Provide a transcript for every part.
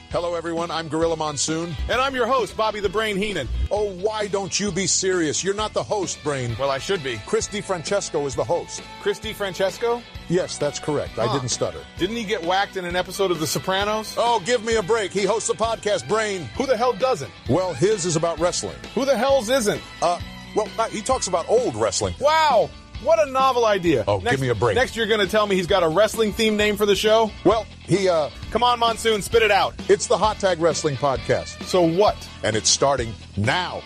Hello, everyone. I'm Gorilla Monsoon. And I'm your host, Bobby the Brain Heenan. Oh, why don't you be serious? You're not the host, Brain. Well, I should be. Chris DiFrancesco is the host. Chris DiFrancesco? Yes, that's correct. I didn't stutter. Didn't he get whacked in an episode of The Sopranos? Oh, give me a break. He hosts a podcast, Brain. Who the hell doesn't? Well, his is about wrestling. Who the hell's isn't? He talks about old wrestling. Wow! What a novel idea. Oh, give me a break. Next, you're going to tell me he's got a wrestling-themed name for the show? Well, Come on, Monsoon, spit it out. it's the Hot Tag Wrestling Podcast. So what? And it's starting now.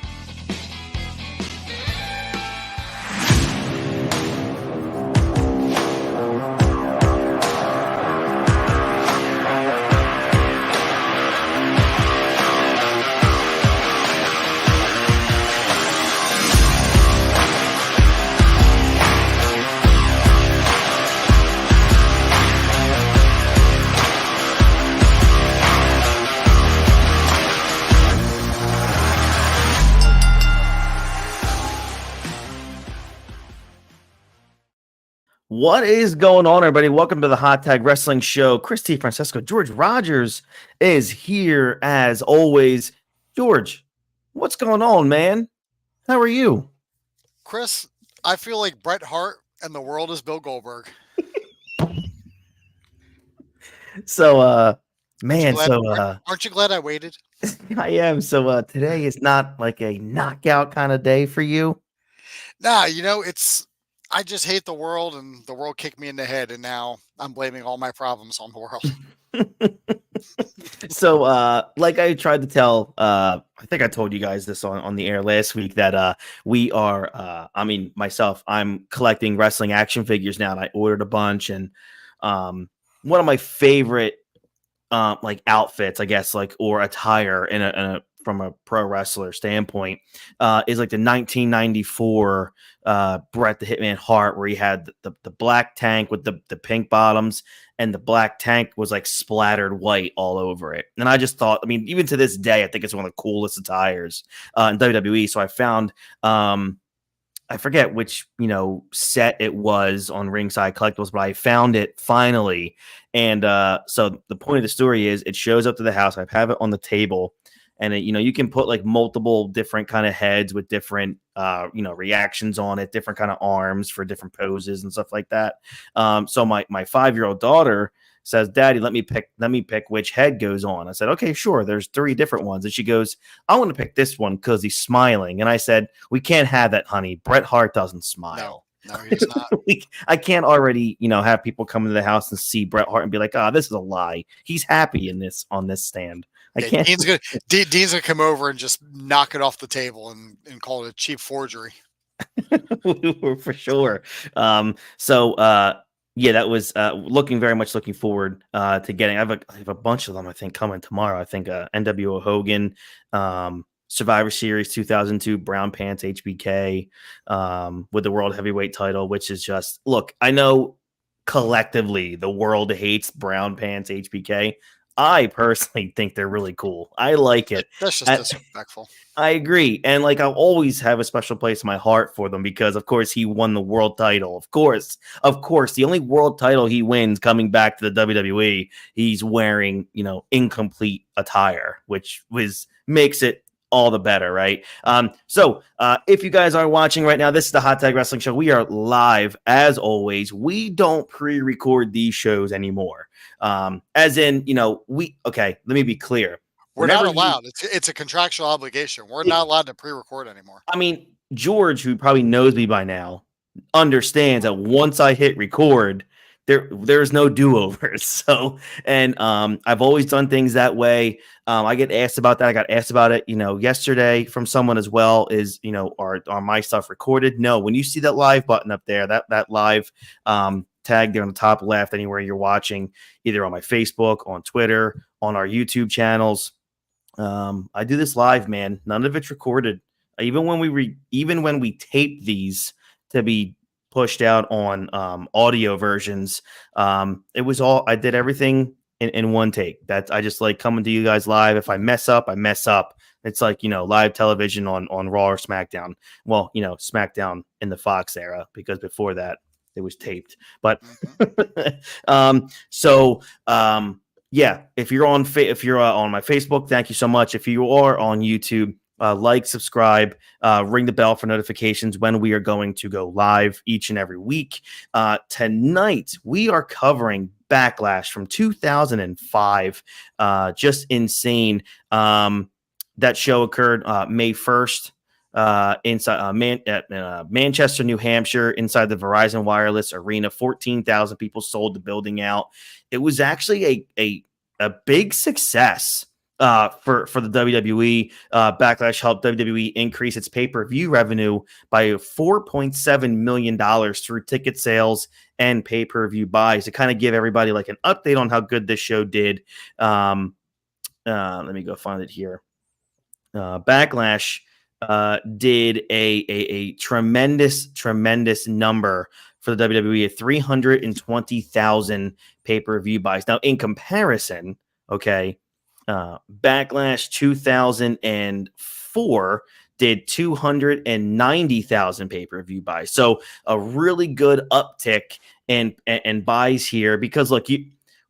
What is going on, everybody? Welcome to the Hot Tag Wrestling Show. Chris DiFrancesco, George Rogers is here as always. George, what's going on, man? How are you? Chris, I feel like Bret Hart and the world is Bill Goldberg. Aren't you glad I waited? I am. So today is not like a knockout kind of day for you. Nah, I just hate the world, and the world kicked me in the head, and now I'm blaming all my problems on the world. So, like I tried to tell, I think I told you guys this on the air last week that we are, myself, I'm collecting wrestling action figures now, and I ordered a bunch, and one of my favorite outfits, I guess, or attire from a pro wrestler standpoint, is like the 1994 Bret the Hitman Hart, where he had the black tank with the pink bottoms, and the black tank was like splattered white all over it. And I just thought, even to this day, I think it's one of the coolest attires in WWE. So I found, I forget which, set it was on Ringside Collectibles, but I found it finally. And so the point of the story is it shows up to the house. I have it on the table. And you can put like multiple different kind of heads with different, reactions on it, different kind of arms for different poses and stuff like that. So my 5-year-old daughter says, "Daddy, let me pick which head goes on." I said, "Okay, sure. There's 3 different ones." And she goes, "I want to pick this one because he's smiling." And I said, "We can't have that, honey. Bret Hart doesn't smile." No, he's not. I can't already, have people come into the house and see Bret Hart and be like, "Oh, this is a lie. He's happy on this stand." I can't. Dean's gonna come over and just knock it off the table and call it a cheap forgery. For sure. That was looking forward to getting. I have a bunch of them, I think, coming tomorrow. I think NWO Hogan, Survivor Series 2002 Brown Pants HBK with the World Heavyweight title, which is just, look, I know collectively the world hates Brown Pants HBK. I personally think they're really cool. I like it. That's just disrespectful. I agree. And I'll always have a special place in my heart for them because, of course, he won the world title. Of course, the only world title he wins coming back to the WWE, he's wearing, incomplete attire, which makes it all the better, right? So if you guys are watching right now, this is the Hot Tag Wrestling Show. We are live as always. We don't pre-record these shows anymore. As in, let me be clear. We're not allowed. It's a contractual obligation. We're not allowed to pre-record anymore. George, who probably knows me by now, understands that once I hit record, there's no do-overs. So, and I've always done things that way. I get asked about that. I got asked about it, yesterday from someone as well. Is are my stuff recorded? No. When you see that live button up there, that live tag there on the top left, anywhere you're watching, either on my Facebook, on Twitter, on our YouTube channels, I do this live, man. None of it's recorded. Even when we tape these to be pushed out on audio versions, it was all, I did everything in one take. That's, I just like coming to you guys live. If I mess up, I mess up. It's like, live television on Raw or SmackDown. Well, SmackDown in the Fox era, because before that it was taped. But Yeah, if you're on if you're on my Facebook, thank you so much. If you are on YouTube, like, subscribe, ring the bell for notifications when we are going to go live each and every week. Tonight, we are covering Backlash from 2005. Just insane. That show occurred May 1st inside Manchester, New Hampshire, inside the Verizon Wireless Arena. 14,000 people sold the building out. It was actually a big success for the WWE. Backlash helped WWE increase its pay-per-view revenue by $4.7 million through ticket sales and pay-per-view buys, to kind of give everybody like an update on how good this show did. Let me go find it here. Backlash did a tremendous number for the WWE at 320,000 pay-per-view buys. Now, in comparison, okay, Backlash 2004 did 290,000 pay-per-view buys. So a really good uptick in buys here, because look,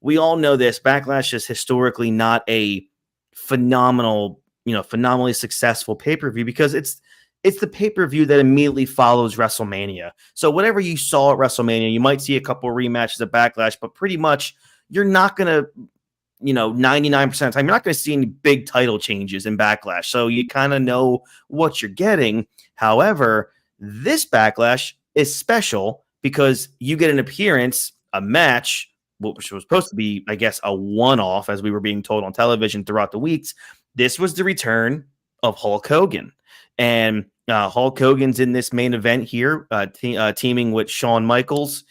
we all know this. Backlash is historically not a phenomenally successful pay-per-view, because it's the pay-per-view that immediately follows WrestleMania. So whatever you saw at WrestleMania, you might see a couple of rematches at Backlash, but pretty much you're not going to, 99% of the time, you're not going to see any big title changes in Backlash. So you kind of know what you're getting. However, this Backlash is special because you get an appearance, a match, which was supposed to be, I guess, a one-off, as we were being told on television throughout the weeks. This was the return of Hulk Hogan. And Hulk Hogan's in this main event here, teaming with Shawn Michaels.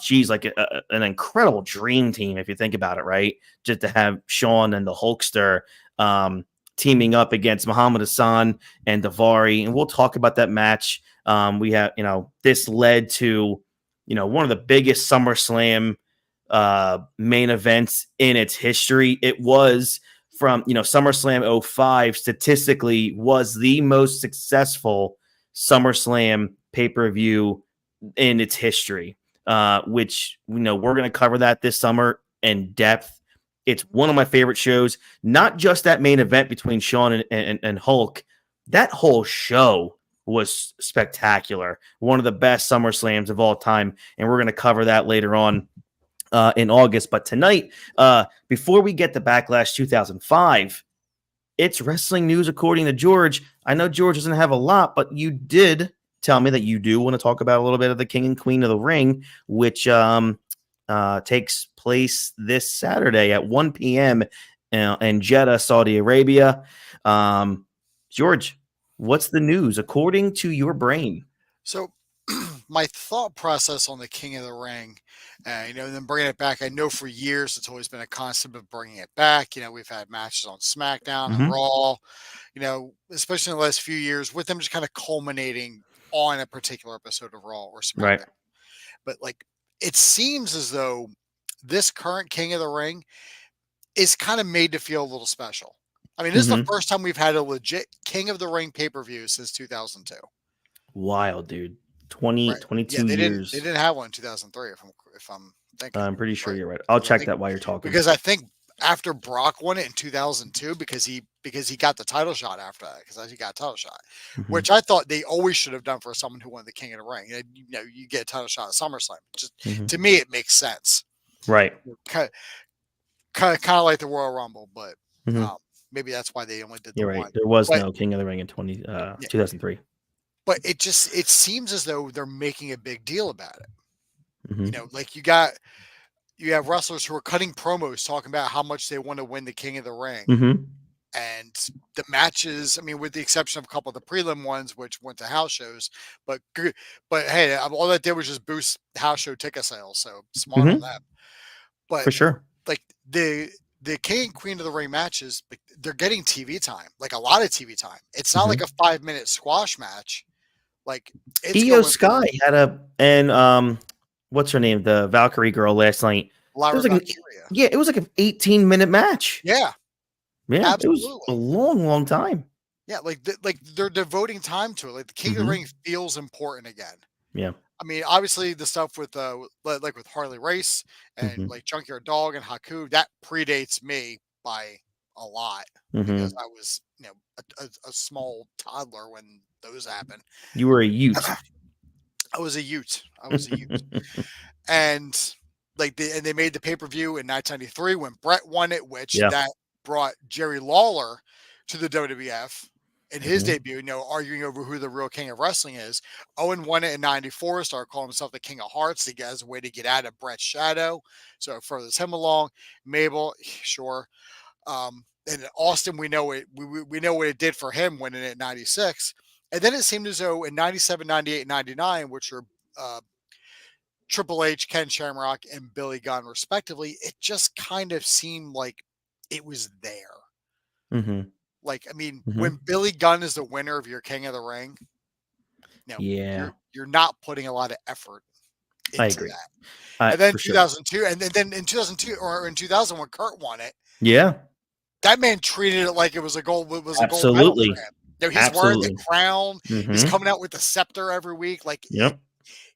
She's like an incredible dream team, if you think about it, right? Just to have Shawn and the Hulkster teaming up against Muhammad Hassan and Daivari. And we'll talk about that match. We have, this led to, one of the biggest SummerSlam main events in its history. It was from, SummerSlam 05 statistically was the most successful SummerSlam pay-per-view in its history, which, we're going to cover that this summer in depth. It's one of my favorite shows, not just that main event between Shawn and Hulk. That whole show was spectacular. One of the best SummerSlams of all time. And we're going to cover that later on in August. But tonight, before we get to Backlash 2005, it's wrestling news according to George. I know George doesn't have a lot, but you did tell me that you do want to talk about a little bit of the King and Queen of the Ring, which takes place this Saturday at 1 p.m. In Jeddah, Saudi Arabia. George, what's the news according to your brain? So my thought process on the King of the Ring, and then bringing it back, I know for years it's always been a constant of bringing it back. We've had matches on SmackDown and Raw, especially in the last few years, with them just kind of culminating on a particular episode of Raw or SmackDown. Right. But it seems as though this current King of the Ring is kind of made to feel a little special. I mean, this is the first time we've had a legit King of the Ring pay-per-view since 2002. Wild, dude. 22 years. They didn't have one in 2003, if I'm thinking. I'm pretty sure you're right. I'll check that while you're talking. Because I think after Brock won it in 2002, because he got the title shot after that, because he got a title shot, which I thought they always should have done for someone who won the King of the Ring. You get a title shot at SummerSlam. Just to me, it makes sense. Right. Kind of like the Royal Rumble, but maybe that's why they only did the one. Right. There was no King of the Ring in 2003. But it seems as though they're making a big deal about it. You have wrestlers who are cutting promos talking about how much they want to win the King of the Ring. And the matches, I mean, with the exception of a couple of the prelim ones, which went to house shows, but hey, all that did was just boost house show ticket sales. So smart on that. But for sure, the King and Queen of the Ring matches, they're getting TV time, a lot of TV time. It's not like a 5-minute squash match. It's Io Sky had what's her name? The Valkyrie girl last night. It was like an 18-minute match. Yeah, absolutely. It was a long time. Yeah, they're devoting time to it. The King of the Ring feels important again. Yeah. I mean, obviously the stuff with like with Harley Race and Hmm. like Junkyard Dog and Haku, that predates me by a lot because Hmm. I was, a small toddler when those happened. You were a Ute. I was a Ute. I was a Ute. And they made the pay-per-view in 1993 when Brett won it, which Yeah. that brought Jerry Lawler to the WWF in his Mhm. debut, arguing over who the real king of wrestling is. Owen won it in 94, started calling himself the King of Hearts to get as a way to get out of Brett's shadow. So it furthers him along. Mabel, sure. And Austin, we know it. We know what it did for him winning it in 96. And then it seemed as though in 97, 98, 99, which are Triple H, Ken Shamrock, and Billy Gunn, respectively, it just kind of seemed like it was there. Mhm. Like, I mean, when Mhm. Billy Gunn is the winner of your King of the Ring, Yeah, you're not putting a lot of effort I into agree. that. And then For sure. 2002, and then in 2002 or in 2000 when Kurt won it, Yeah, that man treated it like it was a gold. It was a gold medal for absolutely. him. He's wearing the Absolutely. crown. He's Mhm. coming out with the scepter every week. Like Yep.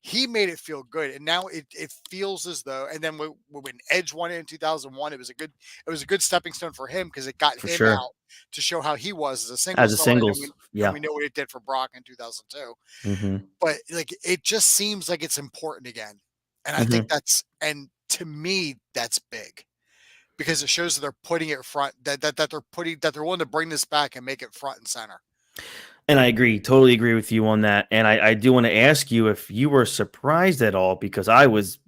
he made it feel good, and now it feels as though. And then when Edge won it in 2001, it was a good stepping stone for him because it got For him sure. out to show how he was as a single As a star, and singles. Yeah. we know what it did for Brock in 2002. Mhm. But like it just seems like it's important again, and I think Mhm. and to me that's big because it shows that they're putting it front that they're willing to bring this back and make it front and center. And I agree, totally agree with you on that. And I do want to ask you if you were surprised at all because I was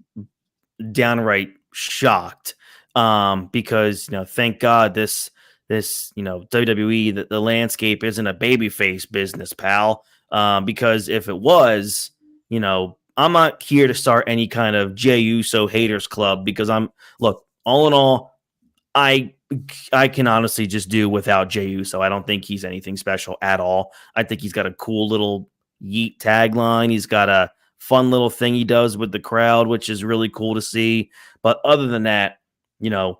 downright shocked. Because thank God this WWE the landscape isn't a babyface business, pal. Because if it was, I'm not here to start any kind of Jey Uso haters club because look, all in all, I I can honestly just do without Jey Uso. I don't think he's anything special at all. I think he's got a cool little yeet tagline. He's got a fun little thing he does with the crowd, which is really cool to see. But other than that, you know,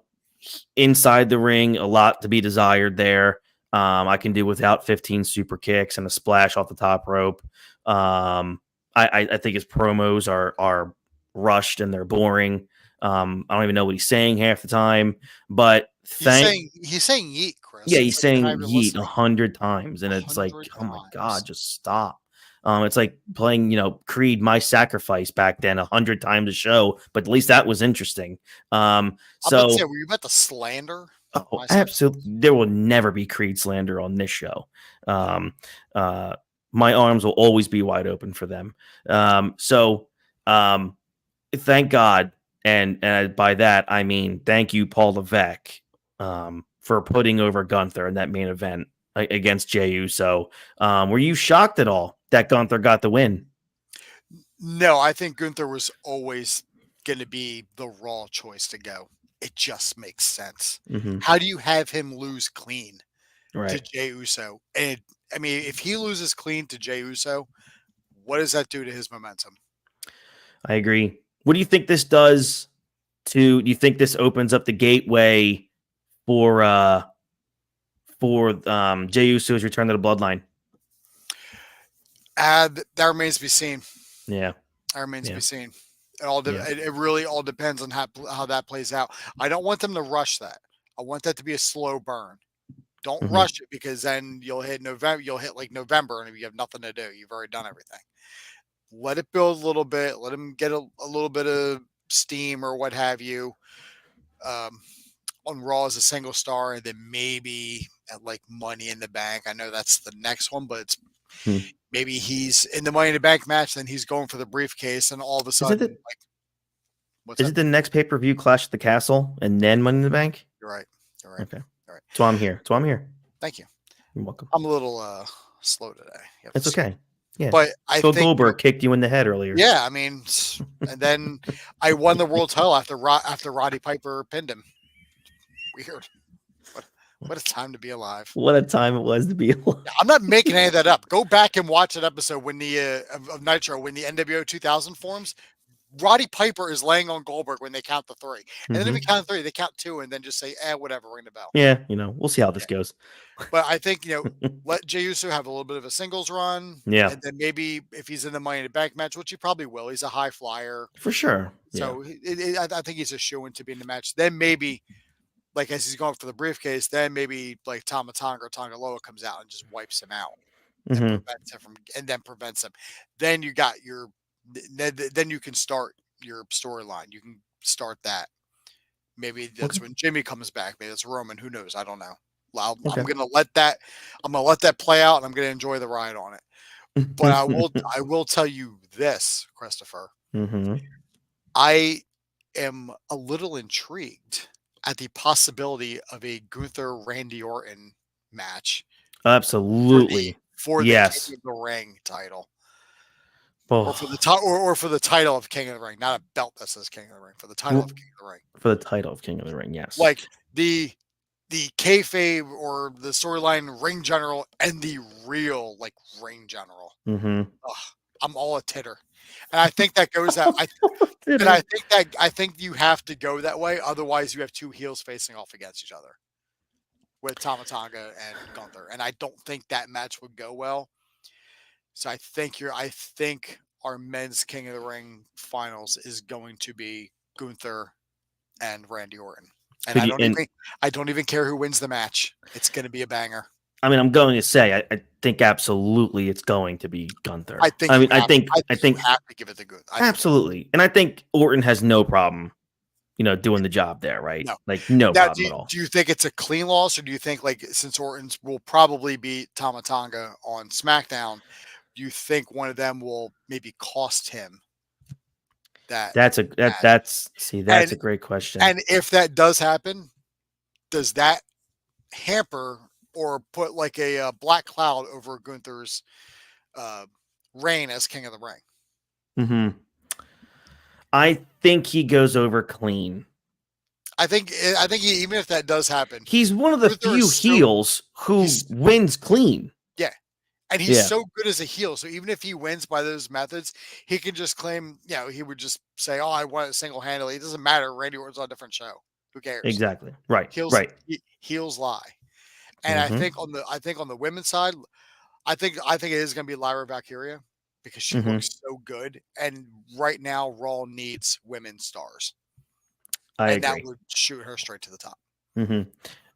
inside the ring, a lot to be desired there. I can do without 15 super kicks and a splash off the top rope. I think his promos are rushed and they're boring. I don't even know what he's saying half the time, but He's saying yeet, Chris. yeah, It's he's like you're not saying even yeet listening. 100 times, and it's like, 100 oh my god, times. just stop. It's like playing, Creed, My Sacrifice back then 100 times a show, but at least that was interesting. I'm about to say, So were you about to slander oh, my sacrifice? absolutely, there will never be Creed slander on this show. Um, uh, my arms will always be wide open for them. So um, thank God, and by that I mean thank you, Paul Levesque, for putting over Gunther in that main event against Jey Uso. Were you shocked at all that Gunther got the win? No, I think Gunther was always going to be the Raw choice to go. It just makes sense. Mm-hmm. How do you have him lose clean to Right, Jey Uso? And I mean, if he loses clean to Jey Uso, what does that do to his momentum? I agree. What do you think this does to? Do you think this opens up the gateway for Jey Uso's return to the Bloodline? That remains to be seen. Yeah, That remains to yeah, be seen. yeah. It really all depends on how that plays out. I don't want them to rush that. I want that to be a slow burn. Don't Mm-hmm. rush it because then you'll hit November. You'll hit like November, and you have nothing to do. You've already done everything. Let it build a little bit. Let him get a little bit of steam or what have you. Um, on Raw as a single star, and then maybe at like Money in the Bank. I know that's the next one, but it's Hmm. maybe he's in the Money in the Bank match, then he's going for the briefcase, and all of a Isn't sudden, it? like, what's Is that? it the next pay per view Clash at the Castle and then Money in the Bank? You're right. You're right. Okay, You're right. so I'm here. So I'm here. Thank you. You're welcome. I'm a little slow today. It's okay. Yeah. But I Bill think Goldberg kicked you in the head earlier. yeah, I mean, and then I won the world title after Roddy Piper pinned him. Weird. What a time to be alive. What a time it was to be alive. I'm not making any of that up. Go back and watch that episode when the of Nitro when the NWO 2000 forms. Roddy Piper is laying on Goldberg when they count the 3. And then if we count 3, they count 2 and then just say, whatever, ring the bell. Yeah, we'll see how this goes. But I think, let Jey Uso have a little bit of a singles run. Yeah. And then maybe if he's in the Money in the Bank match, which he probably will, he's a high flyer. For sure. So I think he's a shoo-in to be in the match. Then maybe, like as he's going for the briefcase, then maybe like Tama Tonga or Tonga Loa comes out and just wipes him out and prevents him. Then you got then you can start your storyline. You can start that. Maybe that's when Jimmy comes back. Maybe it's Roman. Who knows? I don't know. I'm gonna let that play out, and I'm gonna enjoy the ride on it. But I will tell you this, Christopher. I am a little intrigued at the possibility of a Gunther Randy Orton match. Absolutely. For the King of the Ring title. Or for the title of King of the Ring, not a belt that says King of the Ring. For the title of King of the Ring. For the title of King of the Ring, yes. Like the kayfabe or the storyline ring general and the real like ring general. I'm all a titter, and I think that goes that. I think you have to go that way. Otherwise, you have 2 heels facing off against each other with Tama Tonga and Gunther, and I don't think that match would go well. So I think our men's King of the Ring finals is going to be Gunther and Randy Orton. And I don't even care who wins the match. It's going to be a banger. I mean, I'm going to say I think absolutely it's going to be Gunther. I think you have to give it to Gunther. Absolutely. And I think Orton has no problem, doing the job there, right? No. Like no problem at all. Do you think it's a clean loss, or do you think like since Orton's will probably beat Tama Tonga on SmackDown, do you think one of them will maybe cost him that? That's a great question. And if that does happen, does that hamper or put like a black cloud over Gunther's reign as King of the Ring? I think he goes over clean. I think even if that does happen, he's one of the few heels who wins clean. Yeah. And he's so good as a heel. So even if he wins by those methods, he can just claim, he would just say, "Oh, I won it single-handedly." It doesn't matter. Randy Orton's on a different show. Who cares? Exactly. Right. Heels lie. And I think on the women's side, I think it is going to be Lyra Valkyria because she looks so good. And right now, Raw needs women stars. I agree. That would shoot her straight to the top.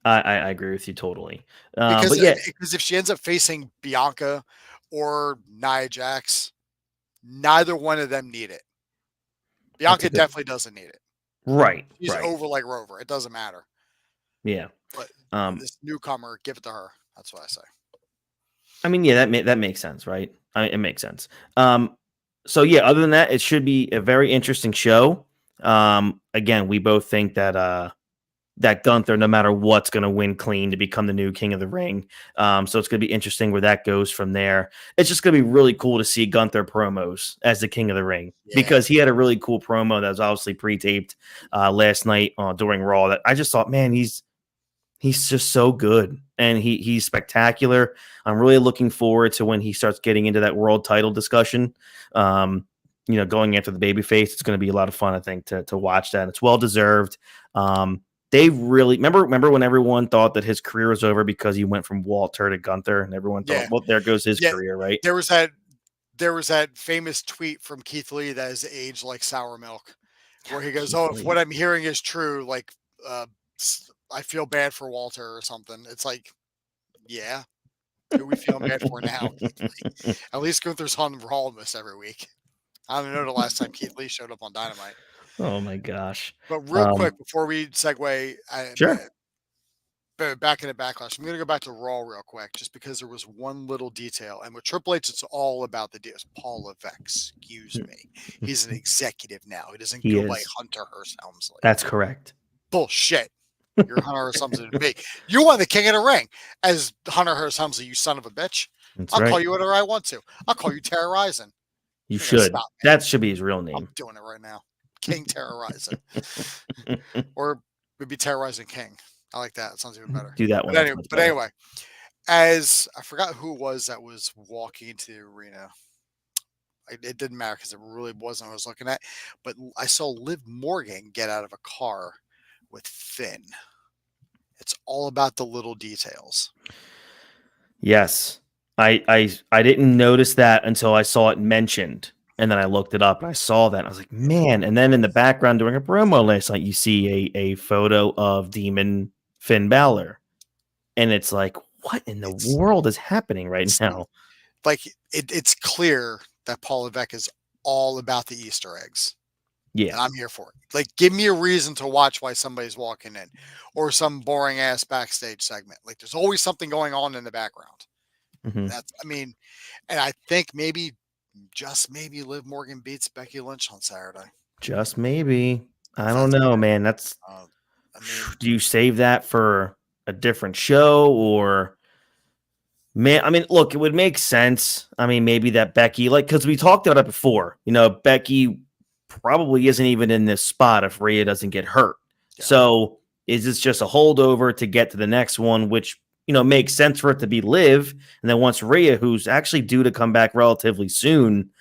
I agree with you totally. Because if she ends up facing Bianca or Nia Jax, neither one of them need it. Bianca definitely doesn't need it. Right. She's over like Rover. It doesn't matter. Yeah. But this newcomer, give it to her. That's what I say. I mean, yeah, that makes sense, right? It makes sense. So yeah, other than that, it should be a very interesting show. Again, we both think that Gunther, no matter what's, going to win clean to become the new King of the Ring. So it's going to be interesting where that goes from there. It's just going to be really cool to see Gunther promos as the King of the Ring because he had a really cool promo that was obviously pre-taped last night during Raw that I just thought, man, he's just so good and he's spectacular. I'm really looking forward to when he starts getting into that world title discussion. Going after the babyface, it's going to be a lot of fun, I think, to watch that. It's well deserved. They really remember when everyone thought that his career was over because he went from Walter to Gunther, and everyone thought, well, there goes his career, right? There was that famous tweet from Keith Lee that is aged like sour milk, where he goes, "Oh, if what I'm hearing is true, like I feel bad for Walter or something." It's like, yeah, who are we feeling bad for now? At least Gunther's on Raw almost every week. I don't know the last time Keith Lee showed up on Dynamite. Oh my gosh. But real quick, before we segue back into Backlash, I'm going to go back to Raw real quick, just because there was one little detail. And with Triple H, it's all about the deals. Paul Levesque, excuse me. He's an executive now. He doesn't go by Hunter Hearst Helmsley. That's correct. Bullshit. You're Hunter Hearst Helmsley to me. You want the King of the Ring as Hunter Hearst Helmsley, you son of a bitch. I'll call you whatever I want to. I'll call you Terrorizing. You should. That should be his real name. I'm doing it right now. King Terrorizing. Or maybe Terrorizing King. I like that. It sounds even better. Do that one. But anyway, as I forgot who it was that was walking into the arena. it didn't matter because it really wasn't what I was looking at. But I saw Liv Morgan get out of a car with Finn. It's all about the little details. Yes. I didn't notice that until I saw it mentioned. And then I looked it up and I saw that. And I was like, man. And then in the background during a promo last night, you see a photo of Demon Finn Balor. And it's like, what in the world is happening right now? Like, it's clear that Paul Levesque is all about the Easter eggs. Yeah. And I'm here for it. Like, give me a reason to watch why somebody's walking in or some boring ass backstage segment. Like, there's always something going on in the background. Mm-hmm. And I think just maybe Liv Morgan beats Becky Lynch on Saturday. Just maybe. I don't know, man. That's, do you save that for a different show or, man? I mean, look, it would make sense. I mean, maybe that Becky, like, because we talked about it before, Becky probably isn't even in this spot if Rhea doesn't get hurt. Yeah. So is this just a holdover to get to the next one, which, makes sense for it to be Liv. And then once Rhea, who's actually due to come back relatively soon,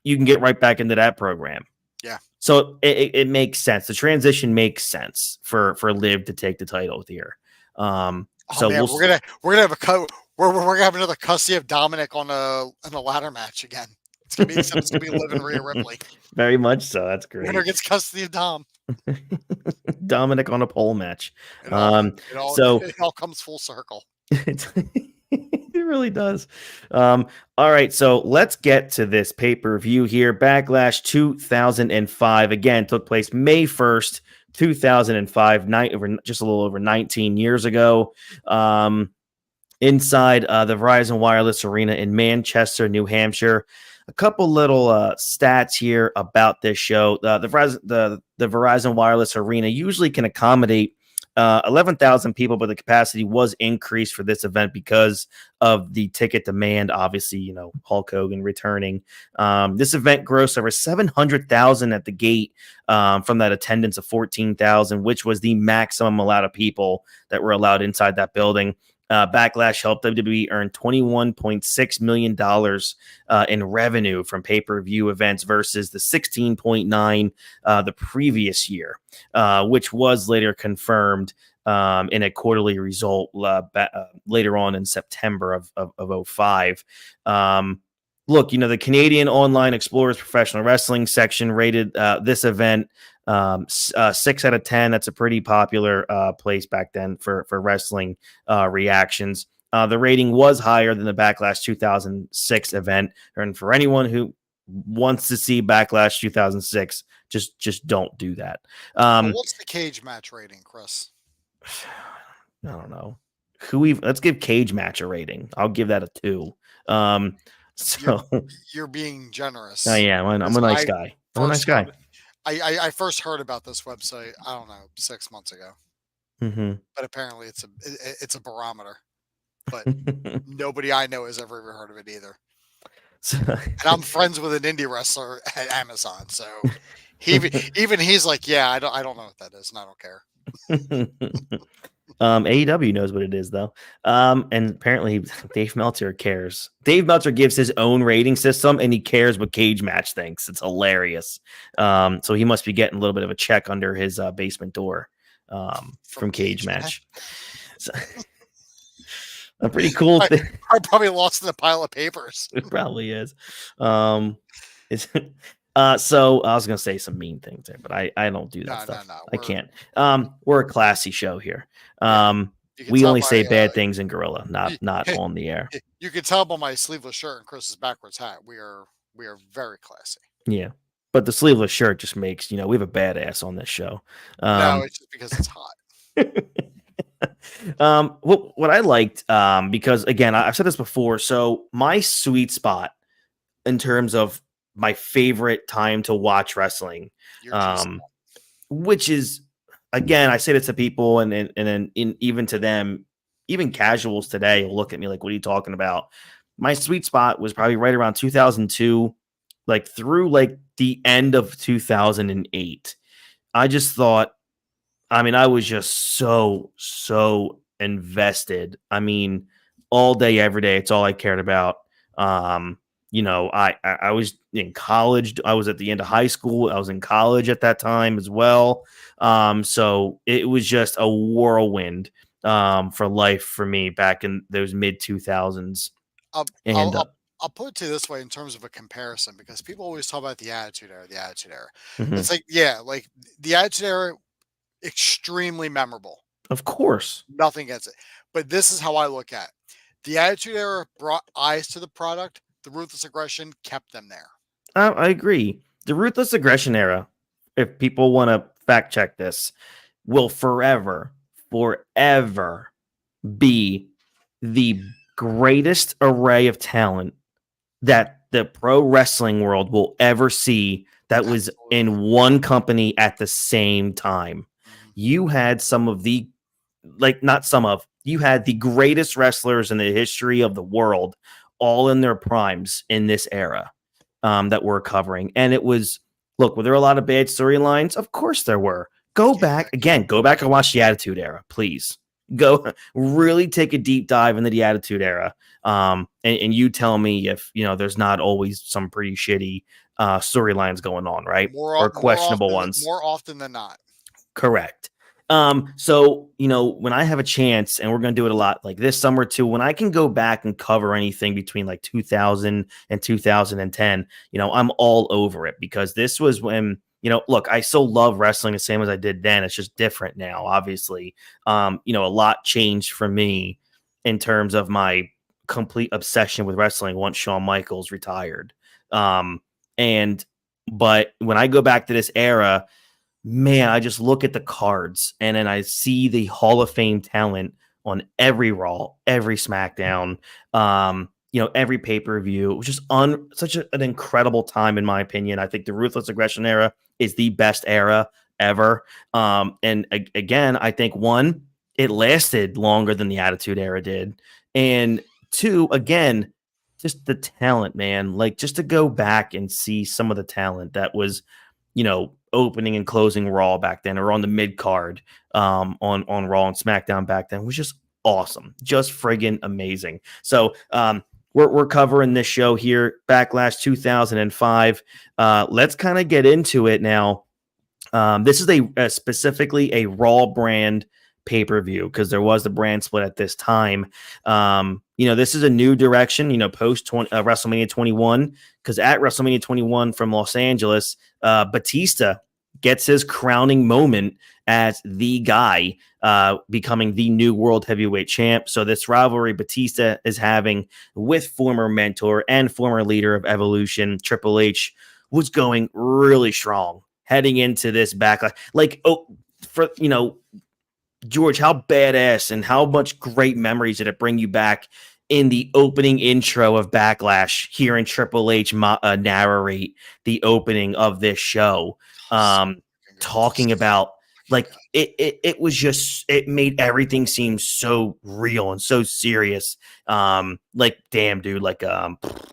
you can get right back into that program. Yeah. So it makes sense. The transition makes sense for Liv to take the title here. We're gonna have we're gonna have another custody of Dominic on a ladder match again. It's gonna be Liv and Rhea Ripley. Very much so. That's great. Winner gets custody of Dom. Dominic on a pole match. It all comes full circle. It really does. All right, so let's get to this pay-per-view here. Backlash 2005 again took place May 1st, 2005, just a little over 19 years ago. Inside the Verizon Wireless Arena in Manchester, New Hampshire. A couple little stats here about this show. The Verizon Wireless Arena usually can accommodate 11,000 people, but the capacity was increased for this event because of the ticket demand. Obviously, Hulk Hogan returning. This event grossed over 700,000 at the gate from that attendance of 14,000, which was the maximum amount of people that were allowed inside that building. Backlash helped WWE earn $21.6 million in revenue from pay-per-view events versus the 16.9 the previous year, which was later confirmed in a quarterly result later on in September of 05. Look, the Canadian Online Explorers Professional Wrestling section rated this event 6 out of 10. That's a pretty popular place back then for wrestling reactions. The rating was higher than the Backlash 2006 event. And for anyone who wants to see Backlash 2006, just don't do that. What's the cage match rating, Chris? I don't know. Let's give cage match a rating. I'll give that a 2. So you're being generous. I am. I'm a nice guy. I'm a nice guy. I first heard about this website, I don't know, 6 months ago. Mm-hmm. But apparently it's a barometer. But nobody I know has ever heard of it either. And I'm friends with an indie wrestler at Amazon, so even he's like, yeah, I don't know what that is, and I don't care. AEW knows what it is, though. And apparently Dave Meltzer cares. Dave Meltzer gives his own rating system, and he cares what Cage Match thinks. It's hilarious. So he must be getting a little bit of a check under his basement door from Cage Match. So, a pretty cool thing. I probably lost in a pile of papers. It probably is. So I was going to say some mean things there, but I don't do that stuff. No. I can't. We're a classy show here. We only say bad things in Gorilla, not on the air. You can tell by my sleeveless shirt and Chris's backwards hat. We are very classy. Yeah. But the sleeveless shirt just makes, we have a badass on this show. No, it's just because it's hot. What I liked, because again, I've said this before. So my sweet spot in terms of my favorite time to watch wrestling, which is, again, I say this to people and even to them, even casuals today will look at me like, what are you talking about? My sweet spot was probably right around 2002, like through like the end of 2008. I just thought, I was just so invested. All day, every day. It's all I cared about. I was in college. I was at the end of high school. I was in college at that time as well. So it was just a whirlwind for life for me back in those mid 2000s. I'll, And I'll, I'll, I'll put it to you this way in terms of a comparison, because people always talk about the Attitude Era, the Attitude Era. mhm, It's like, yeah, like the Attitude Era, extremely memorable. of course, Nothing gets it. But this is how I look at it. The Attitude Era brought eyes to the product. The Ruthless Aggression kept them there. I agree. The ruthless aggression era, if people want to fact check this, will forever be the greatest array of talent that the pro wrestling world will ever see that was in Absolutely. one company at the same time. Mhm. You had some of the, like, not some of, you had the greatest wrestlers in the history of the world all in their primes in this era that we're covering. And it was, look, were there a lot of bad storylines? Of course there were. Go back and watch the Attitude Era, please. Go really take a deep dive into the Attitude Era. And you tell me if there's not always some pretty shitty storylines going on, right? Or questionable ones. More often than not. Correct. So when I have a chance, and we're gonna do it a lot like this summer too, when I can go back and cover anything between like 2000 and 2010, I'm all over it, because this was when look, I still love wrestling the same as I did then. It's just different now, obviously. A lot changed for me in terms of my complete obsession with wrestling once Shawn Michaels retired. But when I go back to this era, man, I just look at the cards and then I see the Hall of Fame talent on every Raw, every SmackDown, every pay-per-view. It was just such an incredible time, in my opinion. I think the Ruthless Aggression era is the best era ever. Again, I think one, it lasted longer than the Attitude Era did. And two, again, just the talent, man. Like, just to go back and see some of the talent that was, opening and closing Raw back then, or on the mid card on Raw and SmackDown back then, was just awesome, just friggin' amazing. So we're covering this show here, Backlash 2005. Let's kind of get into it now. This is specifically a Raw brand pay-per-view, because there was the brand split at this time. This is a new direction, post WrestleMania 21, because at WrestleMania 21 from Los Angeles, Batista gets his crowning moment as the guy, becoming the new world heavyweight champ. So this rivalry Batista is having with former mentor and former leader of Evolution, Triple H, was going really strong heading into this Backlash. George, how badass and how much great memories did it bring you back in the opening intro of Backlash, hearing Triple H narrate the opening of this show, talking about, like, it was just, it made everything seem so real and so serious. Like, damn, dude, like,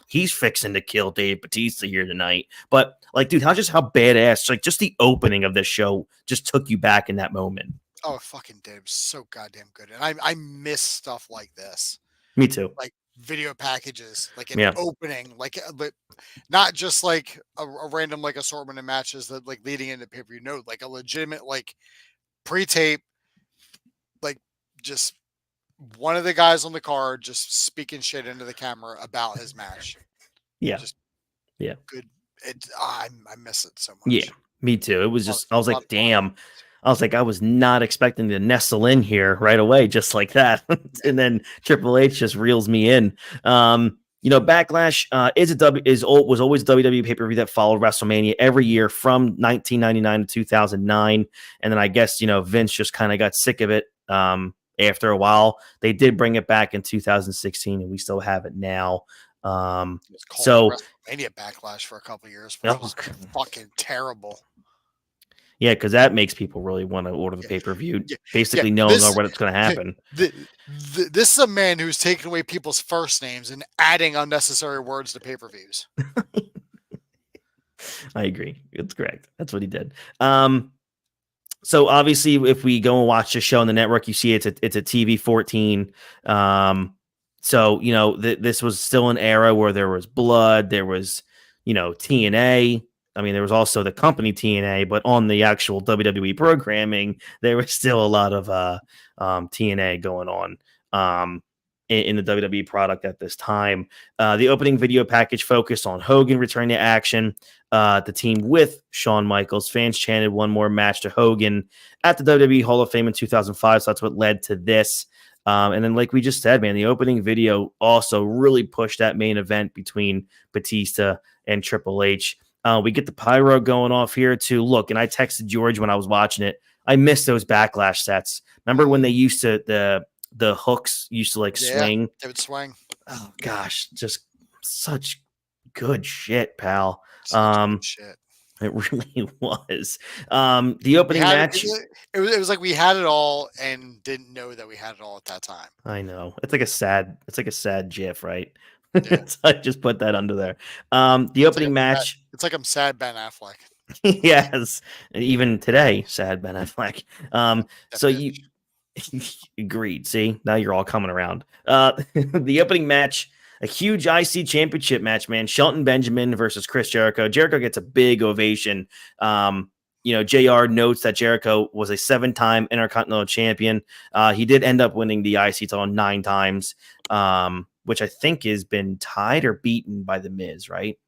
he's fixing to kill Dave Batista here tonight. But, like, dude, how badass, like, just the opening of this show just took you back in that moment. Oh, it fucking did. It was so goddamn good. And I miss stuff like this. Me too. Like video packages, like an opening, but not just like a random like assortment of matches that like leading into pay-per-view. No, like a legitimate like pre-tape, like just one of the guys on the card just speaking shit into the camera about his match. Yeah. Just good. I miss it so much. Yeah, me too. It was just, I was like, damn. I was like, I was not expecting to nestle in here right away, just like that. And then Triple H just reels me in. Backlash was always a WWE pay-per-view that followed WrestleMania every year from 1999 to 2009. And then I guess, Vince just kind of got sick of it after a while. They did bring it back in 2016, and we still have it now. So WrestleMania Backlash for a couple of years, which was fucking terrible. Yeah, because that makes people really want to order the pay-per-view, basically knowing what it's going to happen. This is a man who's taking away people's first names and adding unnecessary words to pay-per-views. I agree. It's correct. That's what he did. So obviously, if we go and watch the show on the network, you see it's a TV 14. So, this was still an era where there was blood, there was, TNA. I mean, there was also the company TNA, but on the actual WWE programming, there was still a lot of TNA going on in the WWE product at this time. The opening video package focused on Hogan returning to action. The team with Shawn Michaels. Fans chanted one more match to Hogan at the WWE Hall of Fame in 2005. So that's what led to this. And then, like we just said, man, the opening video also really pushed that main event between Batista and Triple H. We get the pyro going off here too. Look, and I texted George when I was watching it. I missed those Backlash sets. Remember when they used to the hooks used to swing? They would swing. Oh gosh, just such good shit, pal. Such good shit. It really was. The opening match. It was like we had it all and didn't know that we had it all at that time. I know. It's like a sad GIF, right? Yeah. I just put that under there. The opening match. It's like I'm sad Ben Affleck. Yes. Even today, sad Ben Affleck. So you agreed. See, now you're all coming around. The opening match. A huge IC championship match, man. Shelton Benjamin versus Chris Jericho. Jericho gets a big ovation. JR notes that Jericho was a 7-time Intercontinental Champion. He did end up winning the IC title 9 times, which I think has been tied or beaten by The Miz, right?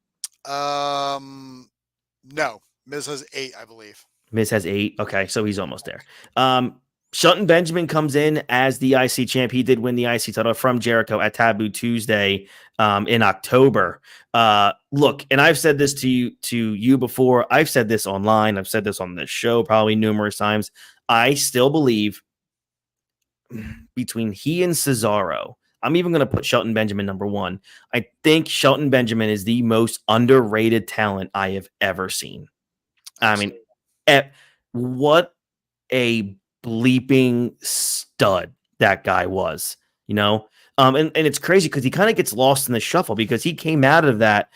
No. Miz has 8, I believe. Miz has 8. Okay, so he's almost there. Shelton Benjamin comes in as the IC champ. He did win the IC title from Jericho at Taboo Tuesday in October. Look, and I've said this to you before. I've said this online. I've said this on this show probably numerous times. I still believe between he and Cesaro, I'm even going to put Shelton Benjamin number 1. I think Shelton Benjamin is the most underrated talent I have ever seen. Absolutely. I mean, what a bleeping stud that guy was, and it's crazy because he kind of gets lost in the shuffle because he came out of that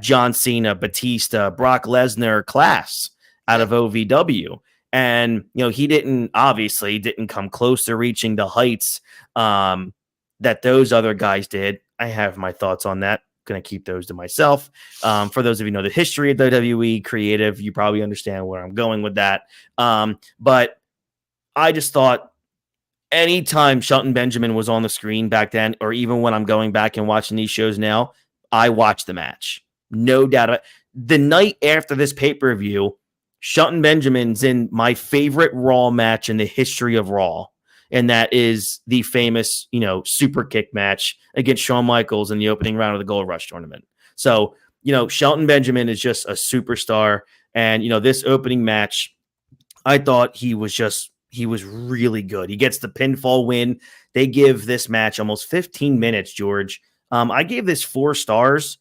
John Cena, Batista, Brock Lesnar class out of OVW, and he didn't come close to reaching the heights that those other guys did. I have my thoughts on that. Going to keep those to myself. For those of you who know the history of WWE creative, you probably understand where I'm going with that. But I just thought anytime Shelton Benjamin was on the screen back then, or even when I'm going back and watching these shows now, I watched the match. No doubt. The night after this pay-per-view, Shelton Benjamin's in my favorite Raw match in the history of Raw. And that is the famous, super kick match against Shawn Michaels in the opening round of the Gold Rush tournament. So, Shelton Benjamin is just a superstar. And, this opening match, I thought he was really good. He gets the pinfall win. They give this match almost 15 minutes, George. I gave this 4 stars.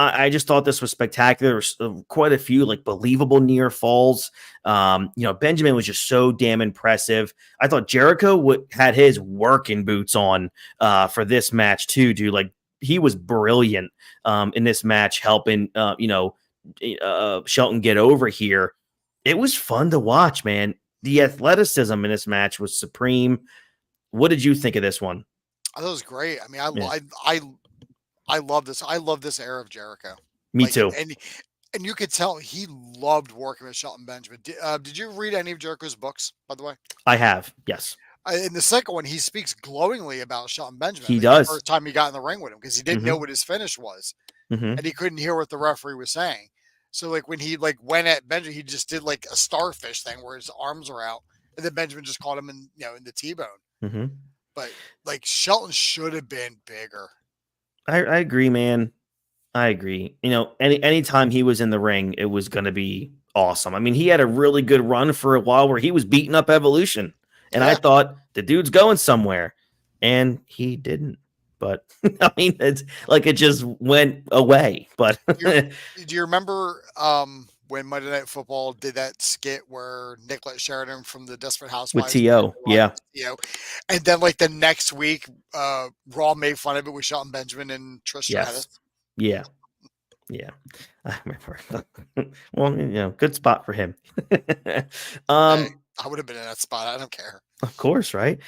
I just thought this was spectacular. There was quite a few believable near falls. Benjamin was just so damn impressive. I thought Jericho had his working boots on for this match too, dude. He was brilliant in this match, helping Shelton get over here. It was fun to watch, man. The athleticism in this match was supreme. What did you think of this one? I thought it was great. I mean, I love this. I love this era of Jericho. Me too. And you could tell he loved working with Shelton Benjamin. Did you read any of Jericho's books, by the way? I have, yes. In the second one, he speaks glowingly about Shelton Benjamin. He does. The first time he got in the ring with him because he didn't know what his finish was. And he couldn't hear what the referee was saying. So when he went at Benjamin, he just did a starfish thing where his arms are out, and then Benjamin just caught him in the T-bone. But Shelton should have been bigger. I agree, man. I agree. Anytime he was in the ring, it was going to be awesome. I mean, he had a really good run for a while where he was beating up Evolution, and I thought the dude's going somewhere, and he didn't. But I mean, it's it just went away. But do you remember when Monday Night Football did that skit where Nicolette Sheridan from the Desperate Housewives with T.O. Yeah. And then the next week, Raw made fun of it with Shelton Benjamin and Trish Stratus. Yeah. I remember. Well, good spot for him. I would have been in that spot. I don't care. Of course, right?